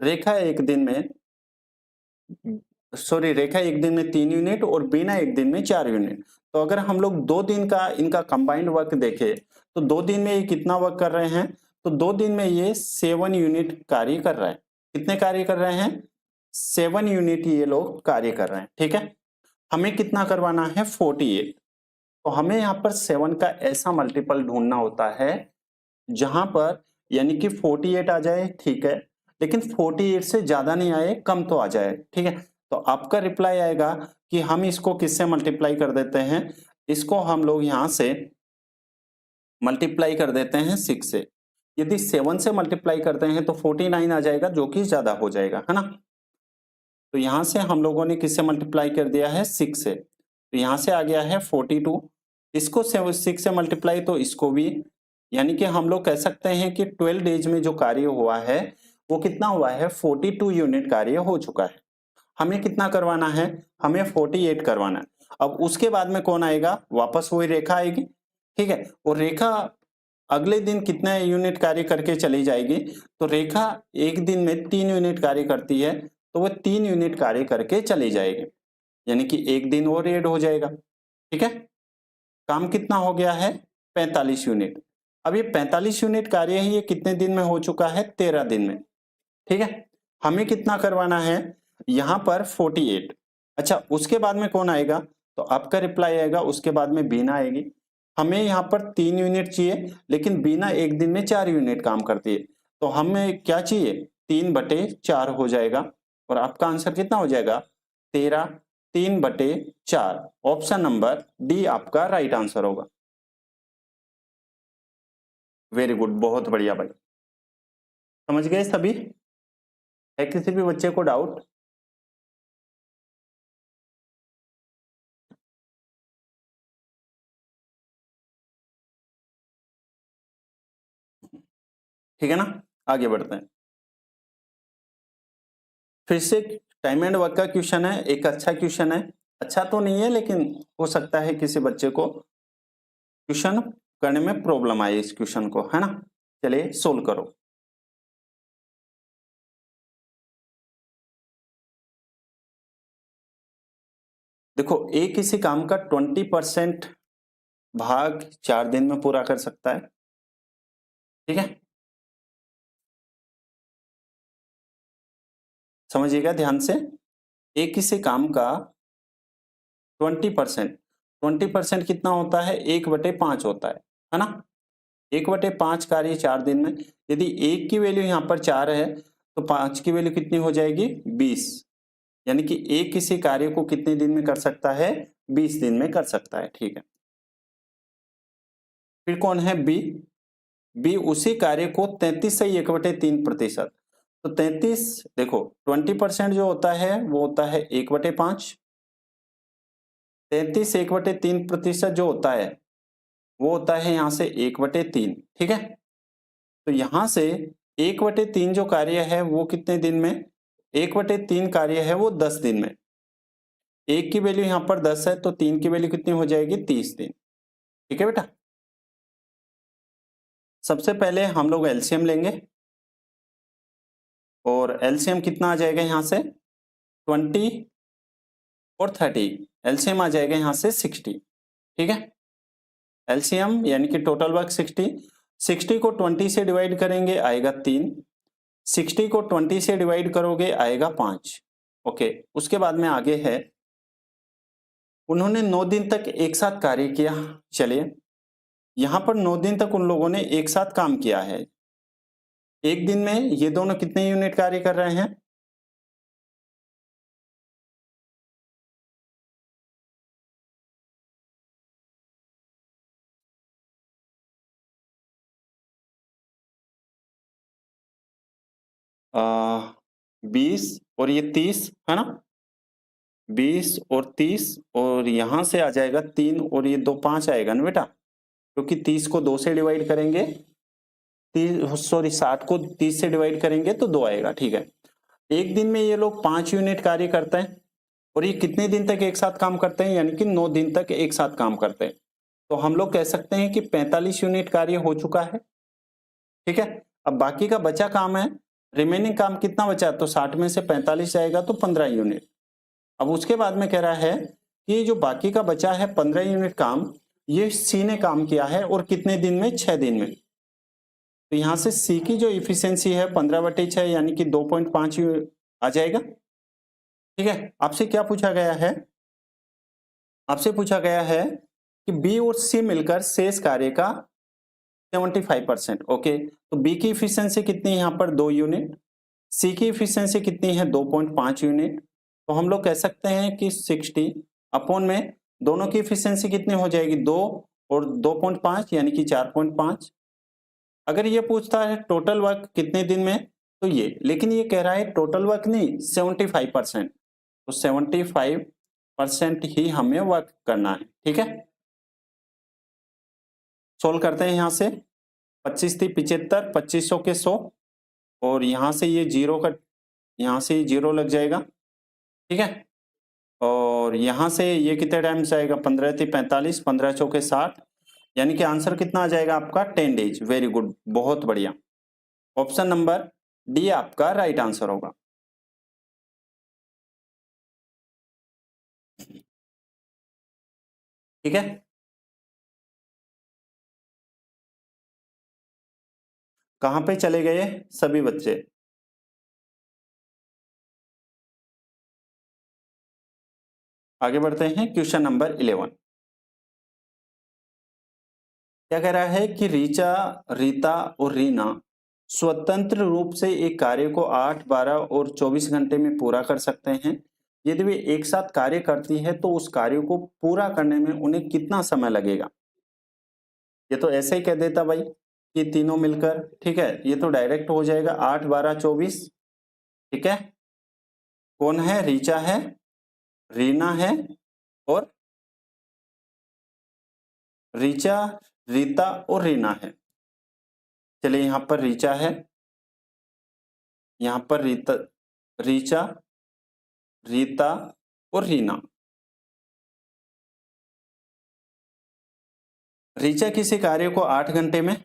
रेखा एक दिन में, सॉरी, रेखा एक दिन में 3 यूनिट और बीना एक दिन में 4 यूनिट। तो अगर हम लोग 2 दिन का इनका कंबाइंड वर्क देखें तो 2 दिन में ये कितना वर्क कर रहे हैं, तो 2 दिन में ये 7 यूनिट कार्य कर रहे हैं। कितने कार्य कर रहे हैं, 7 यूनिट ये लोग कार्य कर रहे हैं, ठीक है। हमें कितना करवाना है, 48। तो हमें यहाँ पर 7 का ऐसा मल्टीपल ढूंढना होता है जहां पर यानी कि 48 आ जाए, ठीक है, लेकिन 48 से ज्यादा नहीं आए, कम तो आ जाए, ठीक है। तो आपका रिप्लाई आएगा कि हम इसको किससे मल्टीप्लाई कर देते हैं, इसको हम लोग यहां से मल्टीप्लाई कर देते हैं 6 से। यदि 7 से मल्टीप्लाई करते हैं तो 49 आ जाएगा, जो कि ज्यादा हो जाएगा, है ना। तो यहां से हम लोगों ने किससे मल्टीप्लाई कर दिया है, 6 से, तो यहां से आ गया है 42। इसको 6 से मल्टीप्लाई तो इसको भी, यानी कि हम लोग कह सकते हैं कि 12 डेज में जो कार्य हुआ है वो कितना हुआ है, 42 यूनिट कार्य हो चुका है। हमें कितना करवाना है, हमें 48 करवाना है। अब उसके बाद में कौन आएगा, वापस वही रेखा आएगी, ठीक है। और रेखा अगले दिन कितने यूनिट कार्य करके चली जाएगी, तो रेखा एक दिन में 3 यूनिट कार्य करती है, तो वो 3 यूनिट कार्य करके चली जाएगी, यानी कि एक दिन और ऐड हो जाएगा, ठीक है। काम कितना हो गया है, 45 यूनिट। अब ये 45 यूनिट कार्य है, ये कितने दिन में हो चुका है, 13 दिन में, ठीक है। हमें कितना करवाना है, यहां पर 48। अच्छा, उसके बाद में कौन आएगा, तो आपका रिप्लाई आएगा, उसके बाद में बीना आएगी। हमें यहाँ पर 3 यूनिट चाहिए, लेकिन बीना एक दिन में 4 यूनिट काम करती है, तो हमें क्या चाहिए, 3/4 हो जाएगा, और आपका आंसर कितना हो जाएगा, 13। 3/4, ऑप्शन नंबर डी आपका राइट आंसर होगा। वेरी गुड, बहुत बढ़िया भाई, समझ गए सभी, है किसी भी बच्चे को डाउट। ठीक है ना, आगे बढ़ते हैं। फिर से टाइम एंड वर्क का क्वेश्चन है, एक अच्छा क्वेश्चन है, अच्छा तो नहीं है लेकिन हो सकता है किसी बच्चे को क्वेश्चन करने में प्रॉब्लम आए इस क्वेश्चन को, है ना। चलिए सोल्व करो। देखो, ए किसी काम का 20% भाग 4 दिन में पूरा कर सकता है, ठीक है। समझिएगा ध्यान से, ए किसी काम का 20%, 20% कितना होता है, 1/5 होता है ना। 1/5 कार्य 4 दिन में, यदि 1 की वैल्यू यहाँ पर 4 है तो 5 की वैल्यू कितनी हो जाएगी, 20, यानी कि ए किसी कार्य को कितने दिन में कर सकता है? 20 दिन में कर सकता है। ठीक है, फिर कौन है? बी। बी उसी कार्य को 33 से 1/3%। तो 33 देखो 20% जो होता है वो होता है 1/5। 33 1/3% जो होता है वो होता है यहां से 1/3। ठीक है, तो यहां से 1/3 जो कार्य है वो कितने दिन में? 1/3 कार्य है वो 10 दिन में। एक की वैल्यू यहां पर 10 है तो 3 की वैल्यू कितनी हो जाएगी? 30 दिन। ठीक है बेटा, सबसे पहले हम लोग एलसीएम लेंगे और एलसीएम कितना आ जाएगा यहां से? 20 और 30। एलसीएम आ जाएगा यहां से 60। ठीक है, एलसीएम यानी कि टोटल वर्क 60। 60 को 20 से डिवाइड करेंगे आएगा 3। 60 को 20 से डिवाइड करोगे आएगा 5। ओके, उसके बाद में आगे है, उन्होंने 9 दिन तक एक साथ कार्य किया। चलिए, यहां पर 9 दिन तक उन लोगों ने एक साथ काम किया है। एक दिन में ये दोनों कितने यूनिट कार्य कर रहे हैं? आ, 20 और ये 30 है ना? 20 और 30 और यहां से आ जाएगा 3 और ये 2 5 आएगा ना बेटा, क्योंकि 30 को 2 से डिवाइड करेंगे, 60 को 30 से डिवाइड करेंगे तो 2 आएगा। ठीक है, एक दिन में ये लोग 5 यूनिट कार्य करते हैं और ये कितने दिन तक एक साथ काम करते हैं? यानी कि 9 दिन तक एक साथ काम करते हैं। तो हम लोग कह सकते हैं कि 45 यूनिट कार्य हो चुका है। ठीक है, अब बाकी का बचा काम है, रिमेनिंग काम कितना बचा? तो 60 में से 45 जाएगा तो 15 यूनिट। अब उसके बाद में कह रहा है कि जो बाकी का बचा है 15 यूनिट काम, ये सी ने काम किया है और कितने दिन में? 6 दिन में। तो यहां से सी की जो इफिशियंसी है 15/6 यानी कि 2.5 आ जाएगा। ठीक है, आपसे क्या पूछा गया है? आपसे पूछा गया है कि बी और सी मिलकर शेष कार्य का 75%। ओके, तो बी की इफिशियंसी कितनी है यहाँ पर? 2 यूनिट। सी की इफिशियंसी कितनी है? 2.5 यूनिट। तो हम लोग कह सकते हैं कि 60 अपॉन में दोनों की इफिशियंसी कितनी हो जाएगी? 2 और 2.5 यानी कि 4.5। अगर ये पूछता है टोटल वर्क कितने दिन में, तो ये, लेकिन ये कह रहा है टोटल वर्क नहीं, 75%। तो 75% ही हमें वर्क करना है। ठीक है, सोल्व करते हैं। यहां से 25 थी 75, 2500 के 100 और यहां से ये जीरो का, यहां से ये जीरो लग जाएगा। ठीक है, और यहां से ये कितने टाइम्स आएगा? 15 थी 45, 15 चौके 60, यानी कि आंसर कितना आ जाएगा आपका? 10 डेज। वेरी गुड, बहुत बढ़िया। ऑप्शन नंबर डी आपका राइट आंसर होगा। ठीक है, कहां पे चले गए सभी बच्चे? आगे बढ़ते हैं, क्वेश्चन नंबर 11। क्या कह रहा है कि रीचा, रीता और रीना स्वतंत्र रूप से एक कार्य को 8, 12 और 24 घंटे में पूरा कर सकते हैं। यदि वे एक साथ कार्य करती है तो उस कार्य को पूरा करने में उन्हें कितना समय लगेगा? ये तो ऐसे ही कह देता भाई कि तीनों मिलकर। ठीक है, ये तो डायरेक्ट हो जाएगा 8, 12, 24। ठीक है, कौन है? रीचा है, रीना है और रीचा, रीता और रीना है। चलिए, यहां पर रीचा है, यहां पर रीता, रीचा, रीता और रीना। रीचा किसी कार्य को 8 घंटे में,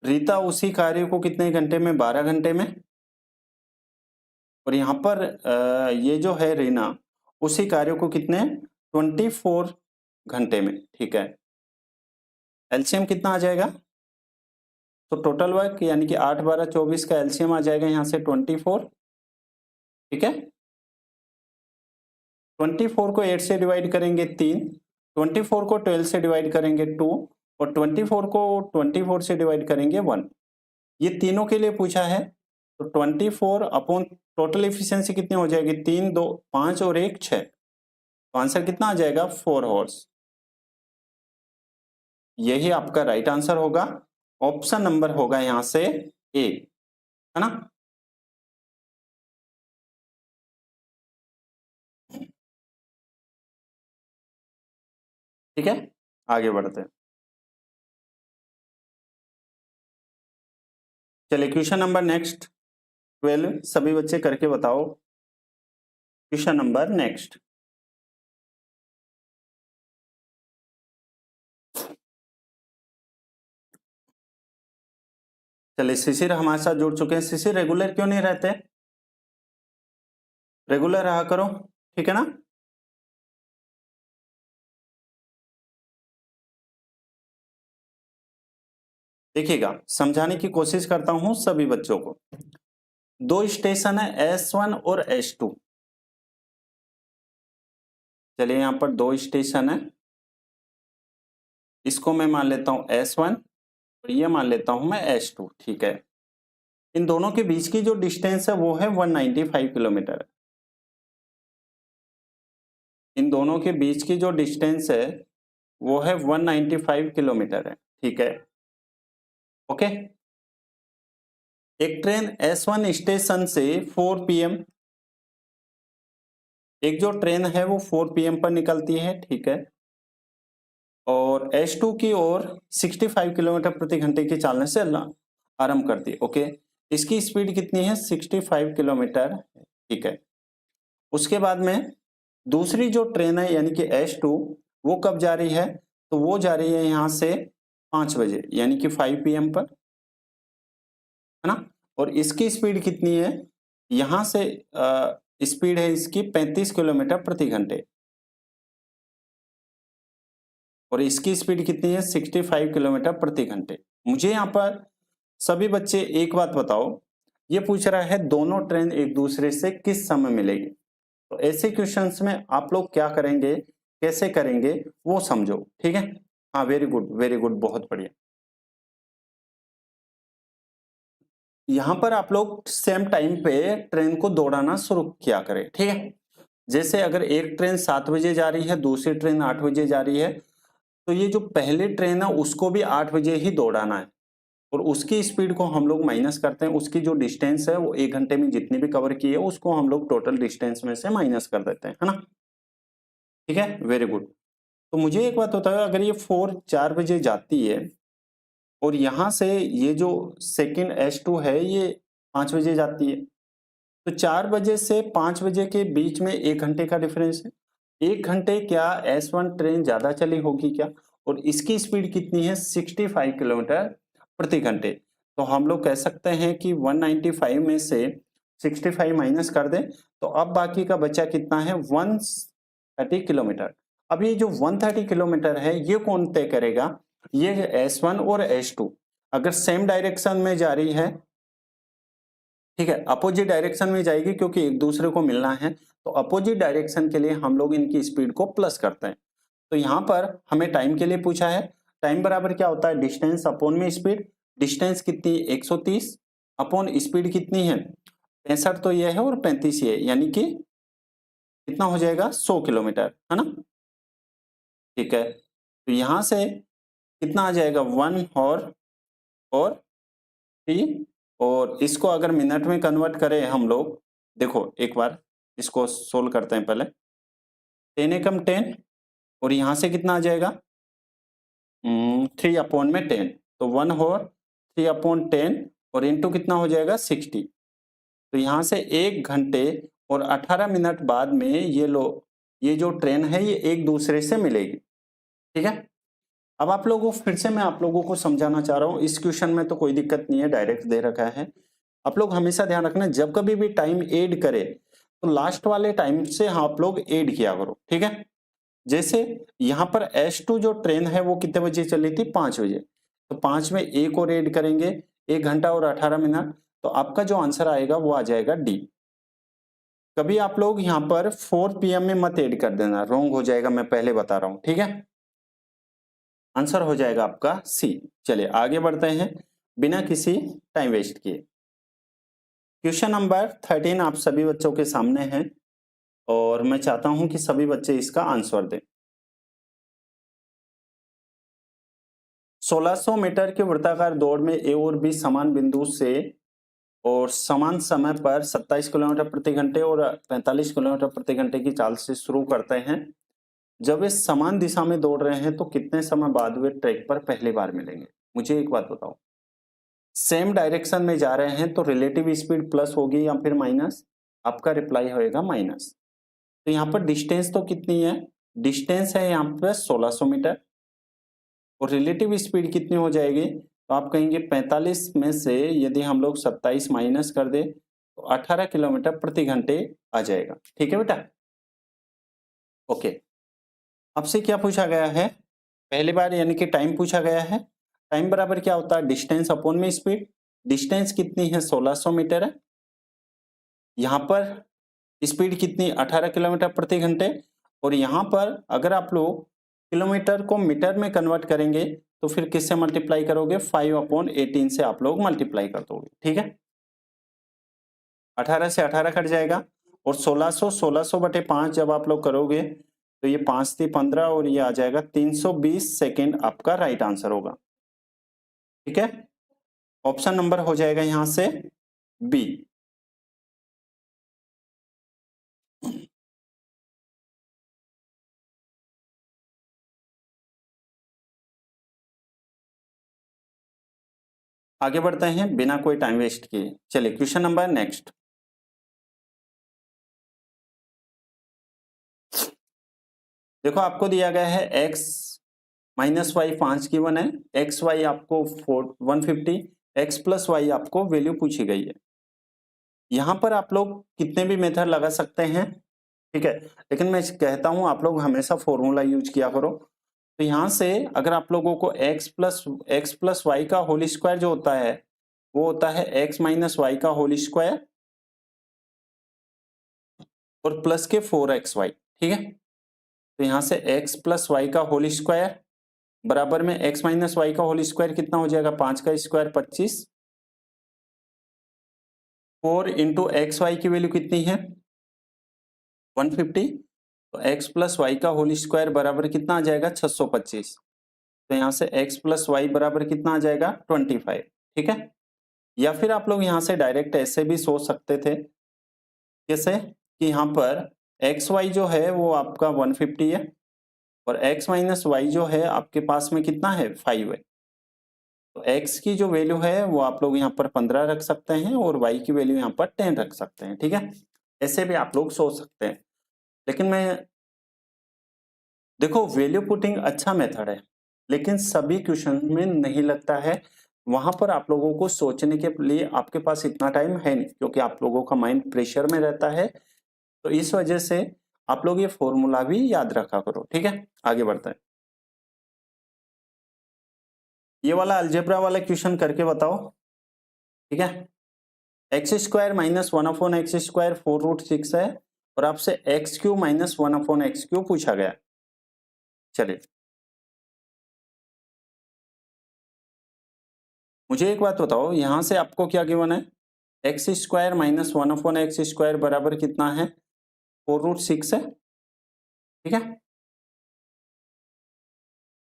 रीता उसी कार्य को कितने घंटे में? 12 घंटे में। और यहां पर ये जो है रीना, उसी कार्य को कितने? 24 घंटे में। ठीक है, एलसीएम कितना आ जाएगा? तो टोटल वर्क यानी कि 8, 12, 24 का एलसीएम आ जाएगा यहां से 24। ठीक है, 24 को 8 से डिवाइड करेंगे 3, 24 को 12 से डिवाइड करेंगे 2 और 24 को 24 से डिवाइड करेंगे 1। ये तीनों के लिए पूछा है, तो 24 अपॉन टोटल इफिशियंसी कितनी हो जाएगी, 3, 2, 5 और 1, 6। तो आंसर कितना आ जाएगा, 4 हॉर्स। यही आपका राइट आंसर होगा। ऑप्शन नंबर होगा यहां से ए, है ना। ठीक है, आगे बढ़ते हैं। चलिए क्वेश्चन नंबर नेक्स्ट 12, सभी बच्चे करके बताओ। Question number next. चलिए शिशिर हमारे साथ जुड़ चुके हैं। शिशिर रेगुलर क्यों नहीं रहते, रेगुलर रहा करो, ठीक है ना। देखिएगा, समझाने की कोशिश करता हूं सभी बच्चों को। दो स्टेशन है S1 और S2। चलिए यहां पर दो स्टेशन है, इसको मैं मान लेता हूं S1 और ये मान लेता हूं मैं S2, ठीक है। इन दोनों के बीच की जो डिस्टेंस है वो है 195 किलोमीटर। इन दोनों के बीच की जो डिस्टेंस है वो है 195 किलोमीटर है, ठीक है। ओके, एक ट्रेन S1 स्टेशन से 4 PM, एक जो ट्रेन है वो 4 PM पर निकलती है, ठीक है। और S2 की ओर 65 किलोमीटर प्रति घंटे की चालने से आरंभ करती है। ओके, इसकी स्पीड कितनी है, 65 किलोमीटर, ठीक है। उसके बाद में दूसरी जो ट्रेन है यानी कि S2, वो कब जा रही है, तो वो जा रही है यहां से 5 बजे यानी कि 5 PM पर, है ना। और इसकी स्पीड कितनी है, यहां से स्पीड है इसकी 35 किलोमीटर प्रति घंटे, और इसकी स्पीड कितनी है, 65 किलोमीटर प्रति घंटे। मुझे यहाँ पर सभी बच्चे एक बात बताओ, ये पूछ रहा है दोनों ट्रेन एक दूसरे से किस समय मिलेगी। तो ऐसे क्वेश्चंस में आप लोग क्या करेंगे, कैसे करेंगे वो समझो, ठीक है। हाँ, वेरी गुड वेरी गुड, बहुत बढ़िया। यहां पर आप लोग सेम टाइम पे ट्रेन को दौड़ाना शुरू किया करें, ठीक है। जैसे अगर एक ट्रेन 7 बजे जा रही है, दूसरी ट्रेन 8 बजे जा रही है, तो ये जो पहली ट्रेन है उसको भी 8 बजे ही दौड़ाना है, और उसकी स्पीड को हम लोग माइनस करते हैं। उसकी जो डिस्टेंस है वो 1 घंटे में जितनी भी कवर की है उसको हम लोग टोटल डिस्टेंस में से माइनस कर देते हैं, है ना। ठीक है, वेरी गुड। तो मुझे एक बात बताओ, अगर ये 4 बजे जाती है और यहां से ये जो सेकंड S2 है ये 5 बजे जाती है, तो 4 बजे से 5 बजे के बीच में 1 घंटे का डिफरेंस है। 1 घंटे क्या S1 ट्रेन ज्यादा चली होगी क्या, और इसकी स्पीड कितनी है, 65 किलोमीटर प्रति घंटे। तो हम लोग कह सकते हैं कि 195 में से 65 माइनस कर दें, तो अब बाकी का बचा कितना है, 130 किलोमीटर। अब ये जो 130 किलोमीटर है ये कौन तय करेगा, ये S1 और S2 अगर सेम डायरेक्शन में जा रही है, ठीक है, अपोजिट डायरेक्शन में जाएगी क्योंकि एक दूसरे को मिलना है, तो अपोजिट डायरेक्शन के लिए हम लोग इनकी स्पीड को प्लस करते हैं। तो यहाँ पर हमें टाइम के लिए पूछा है, टाइम बराबर क्या होता है, डिस्टेंस अपॉन में स्पीड। डिस्टेंस कितनी, 130 अपॉन स्पीड कितनी है, 65 तो यह है और 35 ये, यानी कि कितना हो जाएगा, 100 किलोमीटर, है ना। ठीक है, तो यहां से कितना आ जाएगा, 1 और 3, और इसको अगर मिनट में कन्वर्ट करें हम लोग, देखो एक बार इसको सोल्व करते हैं पहले। 10 एकम 10, और यहां से कितना आ जाएगा, 3 अपॉन में 10, तो 1 और 3 अपॉन 10 और इंटू कितना हो जाएगा, 60। तो यहां से 1 घंटे और 18 मिनट बाद में ये जो ट्रेन है ये एक दूसरे से मिलेगी, ठीक है। अब आप लोगों को फिर से मैं आप लोगों को समझाना चाह रहा हूं, इस क्वेश्चन में तो कोई दिक्कत नहीं है, डायरेक्ट दे रखा है। आप लोग हमेशा ध्यान रखना, जब कभी भी टाइम ऐड करे तो लास्ट वाले टाइम से आप लोग ऐड किया करो, ठीक है। जैसे यहां पर S2 जो ट्रेन है वो कितने बजे चली थी, 5 बजे, तो 5 में एक और ऐड करेंगे, 1 घंटा और 18 मिनट, तो आपका जो आंसर आएगा वो आ जाएगा डी। कभी आप लोग यहाँ पर 4 PM में मत ऐड कर देना, रॉन्ग हो जाएगा, मैं पहले बता रहा हूं, ठीक है। आंसर हो जाएगा आपका सी। चलिए आगे बढ़ते हैं बिना किसी टाइम वेस्ट किए। क्वेश्चन नंबर 13 आप सभी बच्चों के सामने है और मैं चाहता हूं कि सभी बच्चे इसका आंसर दें। 1600 मीटर की वृत्ताकार दौड़ में ए और बी समान बिंदु से और समान समय पर 27 किलोमीटर प्रति घंटे और 45 किलोमीटर प्रति घंटे की चाल से शुरू करते हैं। जब वे समान दिशा में दौड़ रहे हैं तो कितने समय बाद वे ट्रैक पर पहली बार मिलेंगे? मुझे एक बात बताओ, सेम डायरेक्शन में जा रहे हैं तो रिलेटिव स्पीड प्लस होगी या फिर माइनस? आपका रिप्लाई होएगा माइनस। तो यहाँ पर डिस्टेंस तो कितनी है? डिस्टेंस है यहाँ पर 1600 मीटर और रिलेटिव स्पीड कितनी हो जाएगी? तो आप कहेंगे 45 में से यदि हम लोग 27 माइनस कर दे तो 18 किलोमीटर प्रति घंटे आ जाएगा। ठीक है बेटा, ओके। आपसे क्या पूछा गया है? पहली बार यानी कि टाइम पूछा गया है। टाइम बराबर क्या होता है? डिस्टेंस अपॉन में स्पीड। डिस्टेंस कितनी है? 1600 मीटर है। यहाँ पर स्पीड कितनी? 18 किलोमीटर प्रति घंटे। और यहाँ पर अगर आप लोग किलोमीटर को मीटर में कन्वर्ट करेंगे तो फिर किससे मल्टीप्लाई करोगे? 5/18 से आप लोग मल्टीप्लाई कर दोगे। ठीक है, 18 से 18 कट जाएगा और 1600/5 जब आप लोग करोगे तो ये 5 थी 15 और ये आ जाएगा 320 सेकेंड आपका राइट आंसर होगा। ठीक है, ऑप्शन नंबर हो जाएगा यहां से बी। आगे बढ़ते हैं बिना कोई टाइम वेस्ट किए। चलिए क्वेश्चन नंबर नेक्स्ट। देखो आपको दिया गया है x माइनस वाई 5 की 1 है, एक्स वाई आपको 150, x प्लस वाई आपको वैल्यू पूछी गई है। यहां पर आप लोग कितने भी मेथड लगा सकते हैं, ठीक है, लेकिन मैं कहता हूं आप लोग हमेशा फॉर्मूला यूज किया करो। तो यहां से अगर आप लोगों को x प्लस वाई का होल स्क्वायर जो होता है वो होता है x माइनस वाई का होल स्क्वायर और प्लस के 4xy। ठीक है, तो यहां से x प्लस वाई का होल स्क्वायर बराबर में x माइनस वाई का होल स्क्वायर कितना हो जाएगा? 5 का स्क्वायर 25, 4 इंटू एक्स वाई की वैल्यू कितनी है? 150। तो x प्लस वाई का होल स्क्वायर बराबर कितना आ जाएगा? 625। तो यहाँ से x प्लस वाई बराबर कितना आ जाएगा? 25। ठीक है, या फिर आप लोग यहाँ से डायरेक्ट ऐसे भी सोच सकते थे, कैसे कि यहाँ पर एक्स वाई जो है वो आपका 150 है और x माइनस वाई जो है आपके पास में कितना है? 5 है। तो x की जो वैल्यू है वो आप लोग यहाँ पर 15 रख सकते हैं और y की वैल्यू यहाँ पर 10 रख सकते हैं। ठीक है, ऐसे भी आप लोग सोच सकते हैं, लेकिन मैं देखो वैल्यू पुटिंग अच्छा मेथड है लेकिन सभी क्वेश्चन में नहीं लगता है। वहां पर आप लोगों को सोचने के लिए आपके पास इतना टाइम है नहीं क्योंकि आप लोगों का माइंड प्रेशर में रहता है। तो इस वजह से आप लोग ये फॉर्मूला भी याद रखा करो। ठीक है, आगे बढ़ते हैं। ये वाला अलजेब्रा वाला क्वेश्चन करके बताओ। ठीक है, एक्स स्क्वायर माइनस 1/x² 4√6 है और आपसे x³ माइनस 1/x³ पूछा गया। चलिए मुझे एक बात बताओ, यहां से आपको क्या गिवन है? x² माइनस 1/x² बराबर कितना है? 4√6 है। ठीक है,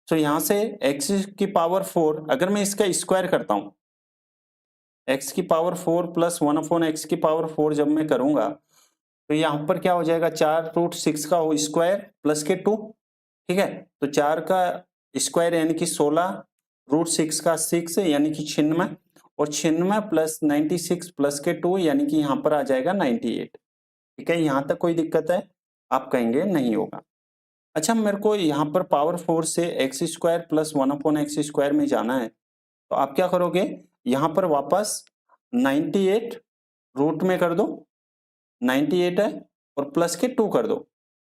तो यहां से x की पावर 4 अगर मैं इसका स्क्वायर करता हूं, x की पावर 4 प्लस 1/x की पावर 4 जब मैं करूंगा तो यहाँ पर क्या हो जाएगा? 4√6 का स्क्वायर प्लस के 2। ठीक है, तो 4 का स्क्वायर यानी कि 16, √6 का 6 यानी कि 96 और 96 प्लस 96 प्लस के 2 यानी कि यहाँ पर आ जाएगा 98। ठीक है, यहाँ तक कोई दिक्कत है? आप कहेंगे नहीं होगा। अच्छा, मेरे को यहाँ पर पावर 4 से x² प्लस 1/x² में जाना है तो आप क्या करोगे? यहाँ पर वापस 98 रूट में कर दो, 98 है और प्लस के 2 कर दो,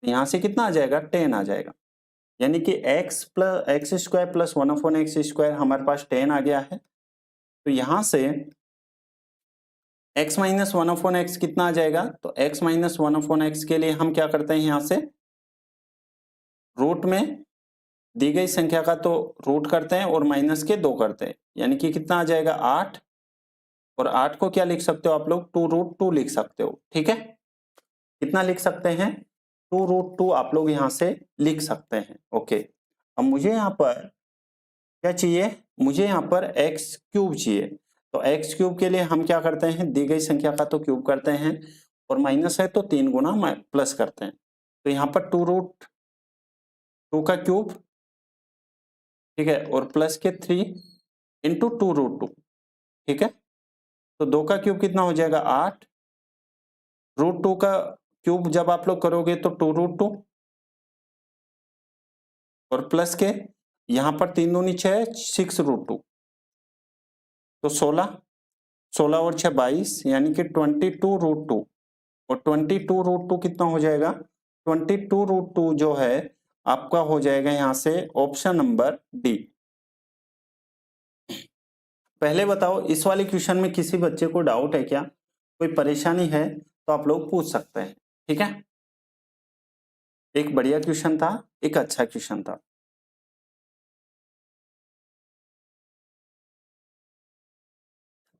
यहां से कितना आ जाएगा? 10 आ जाएगा। यानी कि x² प्लस 1/x² हमारे पास 10 आ गया है। तो यहां से x माइनस 1/x कितना आ जाएगा? तो x माइनस 1/x के लिए हम क्या करते हैं? यहां से रूट में दी गई संख्या का तो रूट करते हैं और माइनस के 2 करते हैं, यानी कि कितना आ जाएगा? 8 और 8 को क्या लिख सकते हो आप लोग, 2√2 लिख सकते हो। ठीक है, कितना लिख सकते हैं, 2√2 आप लोग यहाँ से लिख सकते हैं। ओके, अब मुझे यहाँ पर क्या चाहिए, मुझे यहाँ पर एक्स क्यूब चाहिए। तो एक्स क्यूब के लिए हम क्या करते हैं, दी गई संख्या का तो क्यूब करते हैं, और माइनस है तो 3 गुना प्लस करते हैं। तो यहाँ पर 2√2 का क्यूब, ठीक है, और प्लस के 3 इंटू 2√2। ठीक है, तो 2 का क्यूब कितना हो जाएगा 8, √2 का क्यूब जब आप लोग करोगे तो 2√2, और प्लस के यहां पर 3 दूनी 6, 6√2, तो 16, 16 और 6 22, यानी कि 22√2। और 22√2 कितना हो जाएगा, 22√2 जो है आपका हो जाएगा यहां से ऑप्शन नंबर डी। पहले बताओ, इस वाले क्वेश्चन में किसी बच्चे को डाउट है क्या, कोई परेशानी है तो आप लोग पूछ सकते हैं। ठीक है, एक बढ़िया क्वेश्चन था, एक अच्छा क्वेश्चन था।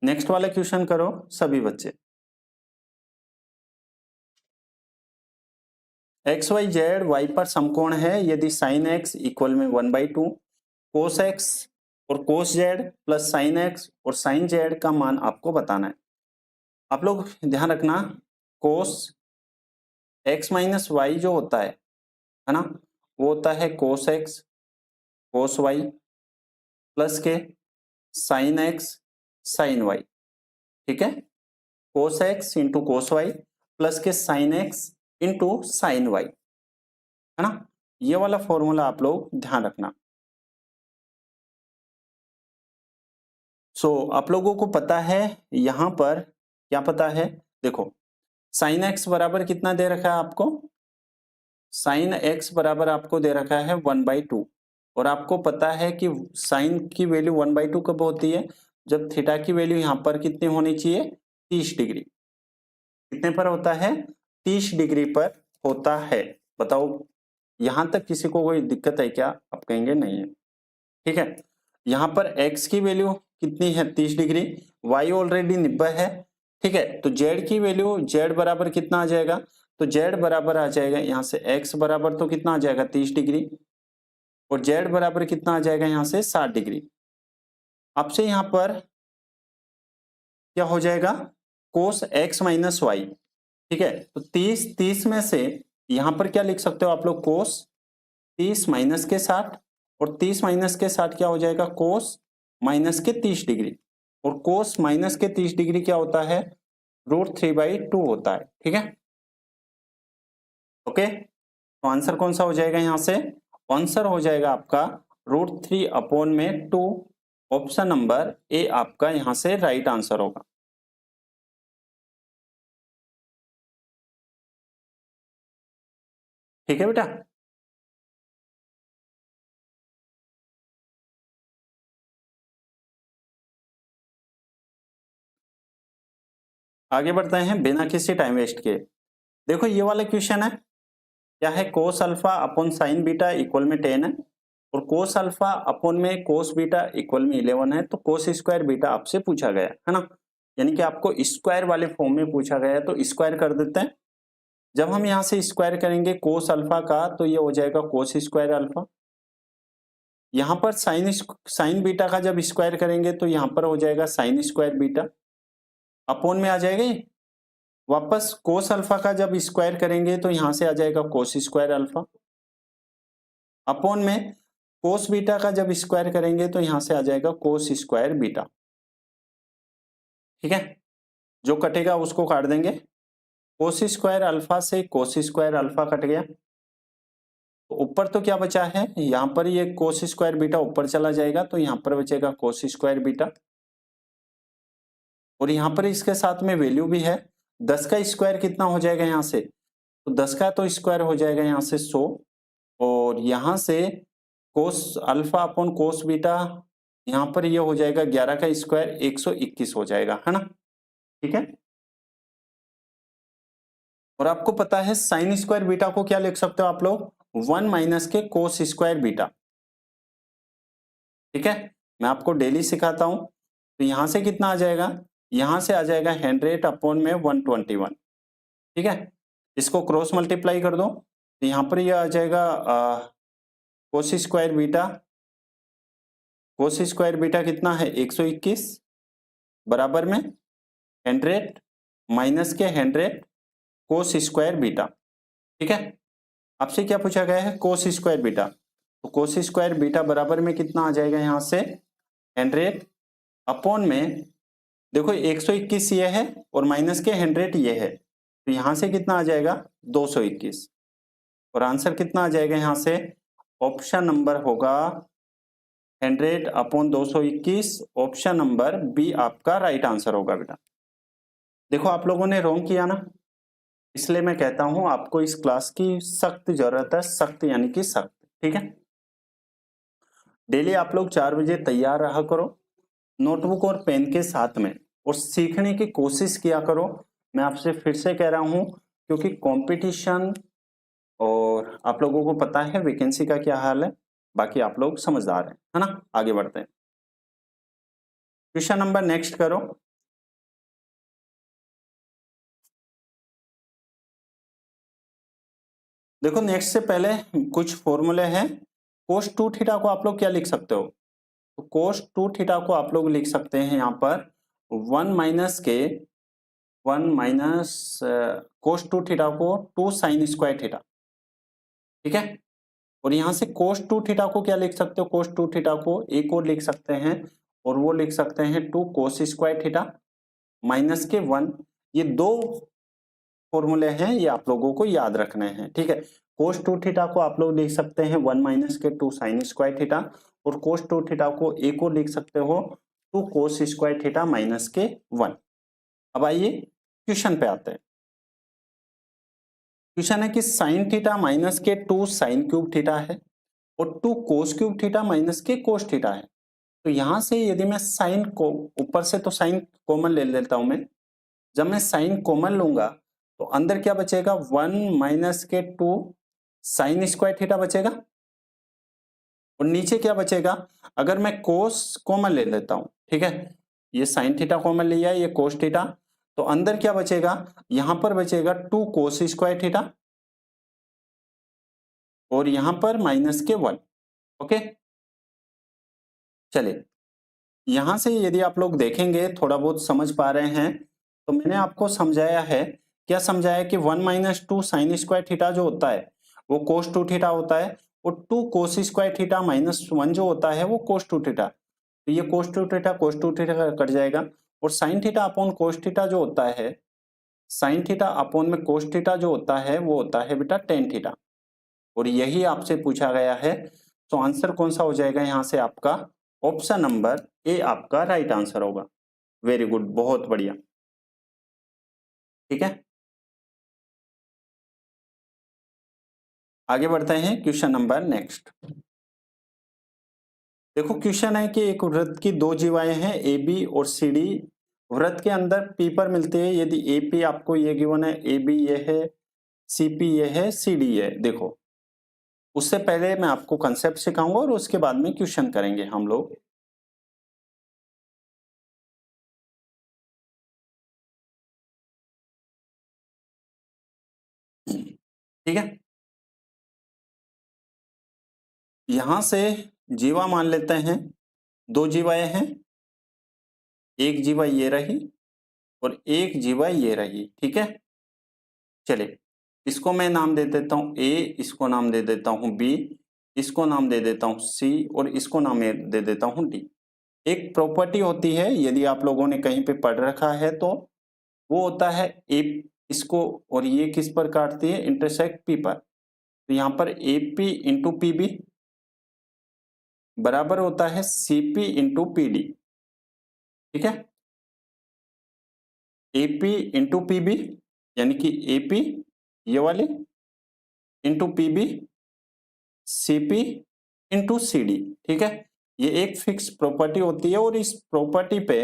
नेक्स्ट वाला क्वेश्चन करो सभी बच्चे। एक्स वाई जेड वाई पर समकोण है यदि साइन एक्स इक्वल में 1/2, कोस एक्स और कोस जेड प्लस साइन एक्स और साइन जेड का मान आपको बताना है। आप लोग ध्यान रखना, कोस एक्स माइनस वाई जो होता है ना, वो होता है cos x cos y plus के साइन एक्स साइन वाई। ठीक है, cos x into cos y plus के sine x into sine y, है ना, ये वाला फॉर्मूला आप लोग ध्यान रखना। आप लोगों को पता है यहां पर क्या पता है, देखो साइन एक्स बराबर कितना दे रखा है आपको, साइन एक्स बराबर आपको दे रखा है 1/2, और आपको पता है कि साइन की वैल्यू 1/2 कब होती है, जब थीटा की वैल्यू यहां पर कितनी होनी चाहिए, 30 डिग्री। कितने पर होता है, 30 डिग्री पर होता है। बताओ यहां तक किसी को कोई दिक्कत है क्या, आप कहेंगे नहीं है। ठीक है, यहां पर x की वैल्यू कितनी है 30 डिग्री, y ऑलरेडी 90 है। ठीक है, तो z की वैल्यू, z बराबर कितना आ जाएगा, तो z बराबर आ जाएगा यहां से x बराबर तो कितना आ जाएगा 30 डिग्री, और z बराबर कितना आ जाएगा यहां से 60 डिग्री। आपसे यहां पर क्या हो जाएगा, कोस x माइनस वाई। ठीक है, तो 30 में से यहां पर क्या लिख सकते हो आप लोग, कोस 30 माइनस के 60, और 30 माइनस के 60 क्या हो जाएगा, कोस माइनस के 30 डिग्री, और कोस माइनस के 30 डिग्री क्या होता है, √3/2 होता है। ठीक है, ओके, तो आंसर कौन सा हो जाएगा यहां से, आंसर हो जाएगा आपका √3/2। ऑप्शन नंबर ए आपका यहां से राइट आंसर होगा। ठीक है बेटा, आगे बढ़ते हैं बिना किसी टाइम वेस्ट के। देखो ये वाला क्वेश्चन है, क्या है, cos alpha upon sine beta equal में 10 है, और कोस अल्फा अपॉन में कोस बीटा इक्वल में 11 है, तो कोस स्क्वायर बीटा आपसे पूछा गया है ना, यानी कि आपको स्क्वायर वाले फॉर्म में पूछा गया है, तो स्क्वायर कर देते हैं। जब हम यहां से स्क्वायर करेंगे कोस अल्फा का, तो ये हो जाएगा कोस स्क्वायर अल्फा। यहां पर साइन बीटा का जब स्क्वायर करेंगे तो यहां पर हो जाएगा साइन स्क्वायर बीटा, अपॉन में आ जाएगा ये, वापस कोस अल्फा का जब स्क्वायर करेंगे तो यहां से आ जाएगा कोस स्क्वायर अल्फा, अपॉन में कोस बीटा का जब स्क्वायर करेंगे तो यहां से आ जाएगा कोस स्क्वायर बीटा। ठीक है, जो कटेगा उसको काट देंगे, कोस स्क्वायर अल्फा से कोस स्क्वायर अल्फा कट गया, तो ऊपर तो क्या बचा है, यहां पर ये कोस स्क्वायर बीटा ऊपर चला जाएगा, तो यहां पर बचेगा कोस स्क्वायर बीटा, और यहां पर इसके साथ में वैल्यू भी है, 10 का स्क्वायर कितना हो जाएगा यहां से, तो 10 का तो स्क्वायर हो जाएगा यहां से 100, और यहां से cos alpha upon cos beta, यहां पर ये हो जाएगा 11 का स्क्वायर 121 हो जाएगा, है ना। ठीक है, और आपको पता है साइन स्क्वायर बीटा को क्या लिख सकते हो आप लोग, 1 माइनस के कोस स्क्वायर बीटा। ठीक है, मैं आपको डेली सिखाता हूं, तो यहां से कितना आ जाएगा, यहां से आ जाएगा 100 अपॉन में 121, ठीक है। इसको क्रॉस मल्टीप्लाई कर दो तो यहाँ पर ये आ जाएगा cos square beta, cos square beta कितना है 121 बराबर में 100 माइनस के 100 कोस स्क्वायर बीटा, ठीक है। आपसे क्या पूछा गया है कोस स्क्वायर बीटा, तो कोस स्क्वायर बीटा बराबर में कितना आ जाएगा यहाँ से 100 अपॉन में, देखो 121 ये है और माइनस के 100 ये है, तो यहां से कितना आ जाएगा 221 और आंसर कितना आ जाएगा यहां से, ऑप्शन नंबर होगा 100 अपॉन 221, ऑप्शन नंबर बी आपका राइट आंसर होगा बेटा। देखो आप लोगों ने रॉन्ग किया ना, इसलिए मैं कहता हूं आपको इस क्लास की सख्त जरूरत है, सख्त यानी कि सख्त, ठीक है। डेली आप लोग 4 बजे तैयार रहा करो नोटबुक और पेन के साथ में और सीखने की कोशिश किया करो। मैं आपसे फिर से कह रहा हूं क्योंकि कंपटीशन और आप लोगों को पता है वैकेंसी का क्या हाल है, बाकी आप लोग समझदार हैं, है ना। आगे बढ़ते हैं, क्वेश्चन नंबर नेक्स्ट करो। देखो नेक्स्ट से पहले कुछ फॉर्मूले हैं। कोस 2 थीटा को आप लोग क्या लिख सकते हो, तो कोस 2 थीटा को आप लोग लिख सकते हैं यहाँ पर 1 माइनस कोस 2 थीटा को 2 साइन स्क्वायर थीटा, ठीक है। और यहां से कोस 2 थीटा को क्या लिख सकते हो, कोस 2 थीटा को एक और लिख सकते हैं और वो लिख सकते हैं 2 कोस स्क्वायर थीटा माइनस के 1। ये दो फॉर्मूले हैं, ये आप लोगों को याद रखने हैं, ठीक है। कोस 2 थीटा को आप लोग लिख सकते हैं 1 माइनस के 2 साइन स्क्वायर थीटा और कोस 2 थीटा को एक और लिख सकते हो 2 कोस स्क्वायर थीटा माइनस के 1। अब आइए क्वेश्चन पे आते हैं। क्वेश्चन है कि साइन थीटा माइनस के 2 साइन क्यूब थीटा है और 2 कोस क्यूब थीटा माइनस के कोस थीटा है। तो यहां से यदि मैं साइन को ऊपर से तो साइन कॉमन ले लेता हूं मैं, जब मैं साइन कॉमन लूंगा तो अंदर क्या बचेगा 1 माइनस के 2 साइन स्क्वायर थीटा बचेगा और नीचे क्या बचेगा, अगर मैं कोस कॉमन ले लेता हूं, ठीक है, ये साइन थीटा कॉमन लिया, ये कोस थीटा, तो अंदर क्या बचेगा, यहां पर बचेगा 2 कोस स्क्वायर थीटा और यहां पर माइनस के 1, ओके। चलिए यहां से यदि आप लोग देखेंगे थोड़ा बहुत समझ पा रहे हैं तो मैंने आपको समझाया है, क्या समझाया कि 1 माइनस 2 साइन स्क्वायर थीटा जो होता है वो कोस 2 थीटा होता है और 2 कोस स्क्वायर थीटा माइनस 1 जो होता है वो कोस 2 थीटा। तो ये कोस 2 थीटा कट जाएगा और sine theta upon cos theta जो होता है, साइन थीटा अपॉन में कोस थीटा जो होता है वो होता है बेटा टेन थीटा और यही आपसे पूछा गया है। तो आंसर कौन सा हो जाएगा यहां से आपका, ऑप्शन नंबर ए आपका राइट आंसर होगा। वेरी गुड, बहुत बढ़िया, ठीक है। आगे बढ़ते हैं क्वेश्चन नंबर नेक्स्ट। देखो क्वेश्चन है कि एक वृत्त की दो जीवाएं हैं ए बी और सी डी, वृत्त के अंदर पी पर मिलते हैं यदि ए पी आपको ये गिवन है, ए बी ये है, सी पी ये है, सी डी ये है। देखो उससे पहले मैं आपको कंसेप्ट सिखाऊंगा और उसके बाद में क्वेश्चन करेंगे हम लोग। ठीक है, यहां से जीवा मान लेते हैं, दो जीवाएं हैं, एक जीवा ये रही और एक जीवा ये रही, ठीक है। चलिए इसको मैं नाम दे देता हूं ए, इसको नाम दे देता हूं बी, इसको नाम दे देता हूं सी और इसको नाम दे देता हूं डी। एक प्रॉपर्टी होती है, यदि आप लोगों ने कहीं पे पढ़ रखा है तो वो होता है ए, इसको और ये किस पर काटती है, इंटरसेक्ट पी पर। तो यहां पर A P into P B बराबर होता है C P into P D, ठीक है। एपी इंटू पीबी यानी कि एपी ये वाली into PB CP into CD, ठीक है। ये एक फिक्स प्रॉपर्टी होती है और इस प्रॉपर्टी पे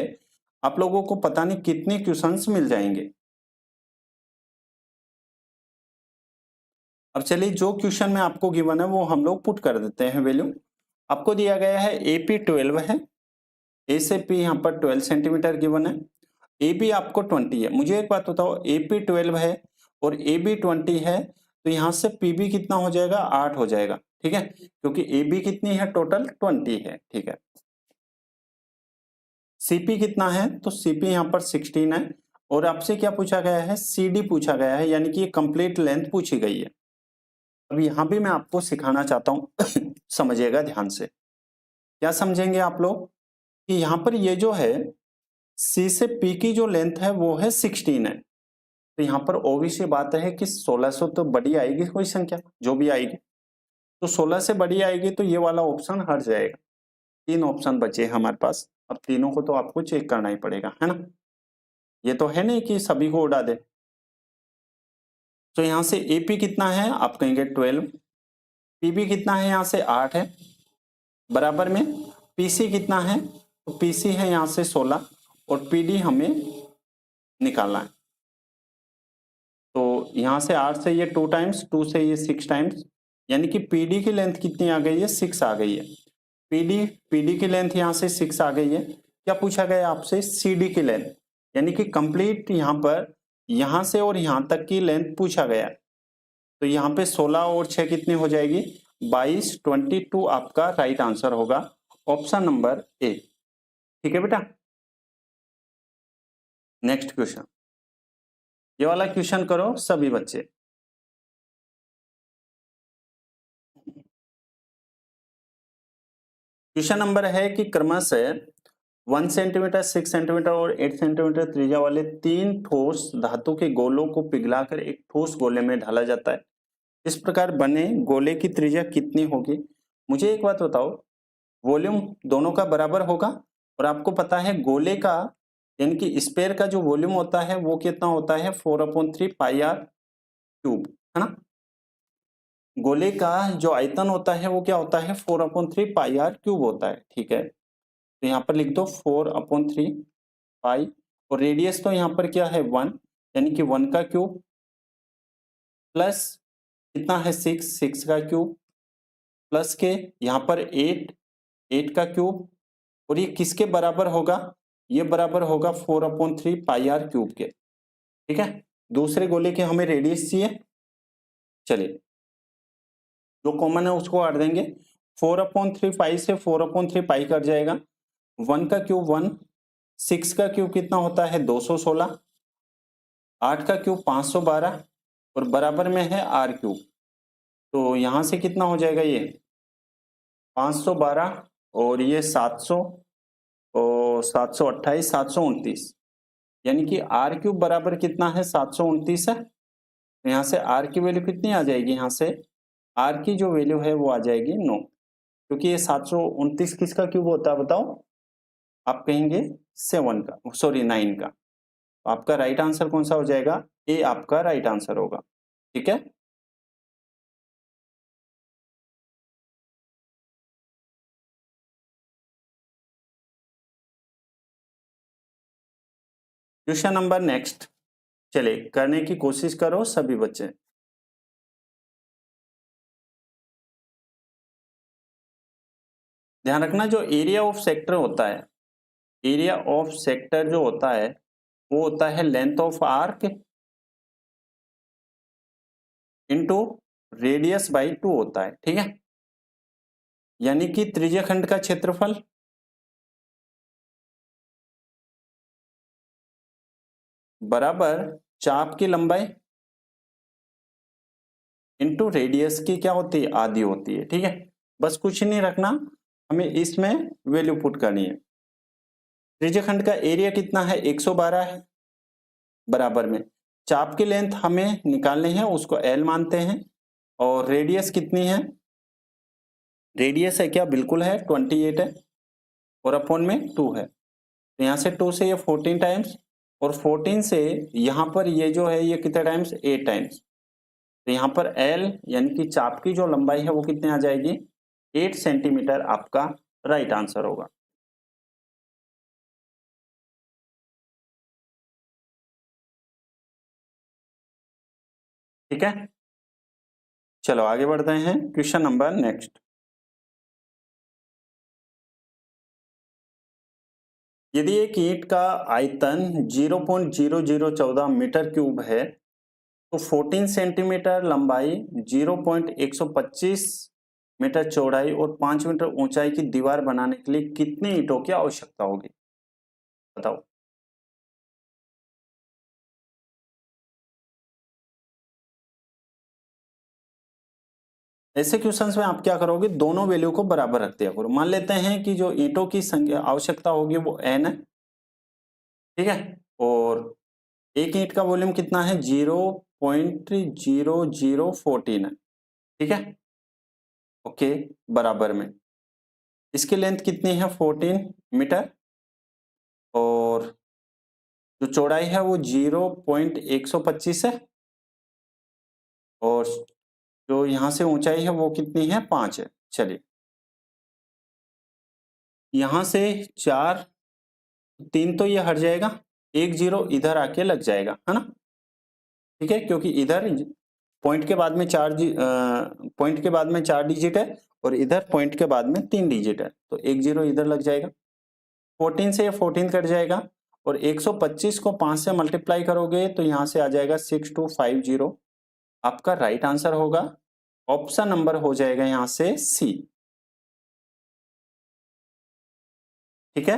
आप लोगों को पता नहीं कितने क्वेश्चंस मिल जाएंगे। अब चलिए जो क्वेश्चन में आपको गिवन है वो हम लोग पुट कर देते हैं वैल्यू। आपको दिया गया है एपी 12 है, ए से पी यहाँ पर 12 सेंटीमीटर गिवन है। ए बी आपको 20 है। मुझे एक बात बताओ, ए पी 12 है और ए बी 20 है, तो यहाँ से पी बी कितना हो जाएगा, 8 हो जाएगा, ठीक है, क्योंकि ए बी कितनी है, टोटल 20 है, ठीक है। सीपी कितना है, तो सीपी यहाँ पर 16 है, और आपसे क्या पूछा गया है, सीडी पूछा गया है, यानी कि ये कंप्लीट लेंथ पूछी गई है। अब यहाँ भी मैं आपको सिखाना चाहता हूँ समझिएगा ध्यान से। क्या समझेंगे आप लोग कि यहाँ पर ये जो है सी से पी की जो लेंथ है वो है 16 है, तो यहाँ पर ऑब्वियस बात है कि 1600 तो बड़ी आएगी कोई संख्या जो भी आएगी, तो 16 से बड़ी आएगी तो ये वाला ऑप्शन हट जाएगा। 3 ऑप्शन बचे हमारे पास, अब तीनों को तो आपको चेक करना ही पड़ेगा, है ना। ये तो है नहीं कि सभी को उड़ा दे। तो यहाँ से एपी कितना है, आप कहेंगे 12, पीबी कितना है, यहाँ से 8 है, बराबर में पीसी कितना है, तो पीसी है यहाँ से 16, और पीडी हमें निकालना है। तो यहाँ से 8 से ये 2 टाइम्स, 2 से ये 6 टाइम्स, यानी कि पीडी की लेंथ कितनी आ गई है, 6 आ गई है। पीडी की लेंथ यहाँ से 6 आ गई है। क्या पूछा गया आपसे, सीडी की लेंथ, यानी कि कंप्लीट यहाँ पर यहाँ से और यहाँ तक की लेंथ पूछा गया। तो यहाँ पे 16 और 6 कितनी हो जाएगी, 22, 22 आपका राइट आंसर होगा, ऑप्शन नंबर ए, ठीक है बेटा। नेक्स्ट क्वेश्चन, ये वाला क्वेश्चन करो सभी बच्चे। क्वेश्चन नंबर है कि क्रमशः 1 सेंटीमीटर, 6 सेंटीमीटर और 8 सेंटीमीटर त्रिज्या वाले 3 ठोस धातु के गोलों को पिघलाकर एक ठोस गोले में ढाला जाता है। इस प्रकार बने गोले की त्रिज्या कितनी होगी। मुझे एक बात बताओ, वॉल्यूम दोनों का बराबर होगा, और आपको पता है गोले का यानी कि स्फीयर का जो वॉल्यूम होता है वो कितना होता है, 4/3 पाई आर क्यूब, है ना। गोले का जो आयतन होता है वो क्या होता है, 4/3 पाई आर क्यूब होता है, ठीक है। तो यहाँ पर लिख दो 4/3 पाई, और रेडियस तो यहाँ पर क्या है 1, यानी कि 1 का क्यूब, प्लस कितना है 6 का क्यूब, प्लस के यहाँ पर 8 का क्यूब, और ये किसके बराबर होगा, ये बराबर होगा 4/3 पाई आर क्यूब के, ठीक है। दूसरे गोले के हमें रेडियस चाहिए, चलिए जो कॉमन है उसको काट देंगे, 4/3 पाई से 4/3 पाई कट जाएगा, 1 का क्यूब 1, 6 का क्यूब कितना होता है 216, 8 का क्यूब 512, और बराबर में है आर क्यूब। तो यहां से कितना हो जाएगा, ये 512 और ये 700 और 728, 729, यानी कि आर क्यूब बराबर कितना है 729 है। तो यहाँ से आर की वैल्यू कितनी आ जाएगी, यहाँ से आर की जो वैल्यू है वो आ जाएगी 9, क्योंकि ये 729 किसका क्यूब होता है बताओ, आप कहेंगे 7 का, सॉरी 9 का। आपका राइट आंसर कौन सा हो जाएगा, ए आपका राइट आंसर होगा, ठीक है। क्वेश्चन नंबर नेक्स्ट, चलिए करने की कोशिश करो सभी बच्चे। ध्यान रखना, जो एरिया ऑफ सेक्टर होता है, एरिया ऑफ सेक्टर जो होता है वो होता है length of arc into radius by 2 होता है, ठीक है। यानी कि त्रिज्या खंड का क्षेत्रफल बराबर चाप की लंबाई इनटू रेडियस की क्या होती है, आधी होती है, ठीक है। बस कुछ नहीं रखना, हमें इसमें वैल्यू पुट करनी है। त्रिज्या खंड का एरिया कितना है 112 है, बराबर में चाप की लेंथ हमें निकालनी है, उसको एल मानते हैं, और रेडियस कितनी है, रेडियस है क्या, बिल्कुल है 28 है, और अपॉन में 2 है, तो यहाँ से 2 से ये 14 टाइम्स, और 14 से यहाँ पर ये जो है ये कितने टाइम्स, 8 टाइम्स। तो यहाँ पर एल यानी कि चाप की जो लंबाई है वो कितने आ जाएगी, 8 सेंटीमीटर आपका राइट आंसर होगा। ठीक है, चलो आगे बढ़ते हैं, क्वेश्चन नंबर नेक्स्ट। यदि एक ईंट का आयतन 0.0014 मीटर क्यूब है तो 14 सेंटीमीटर लंबाई, 0.125 मीटर चौड़ाई और 5 मीटर ऊंचाई की दीवार बनाने के लिए कितने ईंटों की आवश्यकता होगी? बताओ। ऐसे क्वेश्चंस में आप क्या करोगे, दोनों वैल्यू को बराबर रख दिया करो। मान लेते हैं कि जो ईंटों की संख्या आवश्यकता होगी वो n है, ठीक है, और एक ईंट का वॉल्यूम कितना है, 0.0014 है, ठीक है, ओके, बराबर में इसकी लेंथ कितनी है 14 मीटर, और जो चौड़ाई है वो 0.125 है, और जो यहां से ऊंचाई है वो कितनी है 5 है। चलिए यहां से 4, 3 तो ये हट जाएगा, 1 0 इधर आके लग जाएगा, है ना, ठीक है, क्योंकि इधर पॉइंट के बाद में पॉइंट के बाद में 4 डिजिट है और इधर पॉइंट के बाद में 3 डिजिट है, तो 1 0 इधर लग जाएगा। 14 से ये 14 कट जाएगा और 125 को 5 से मल्टीप्लाई करोगे तो यहां से आ जाएगा 6250। आपका राइट आंसर होगा ऑप्शन नंबर हो जाएगा यहां से सी, ठीक है।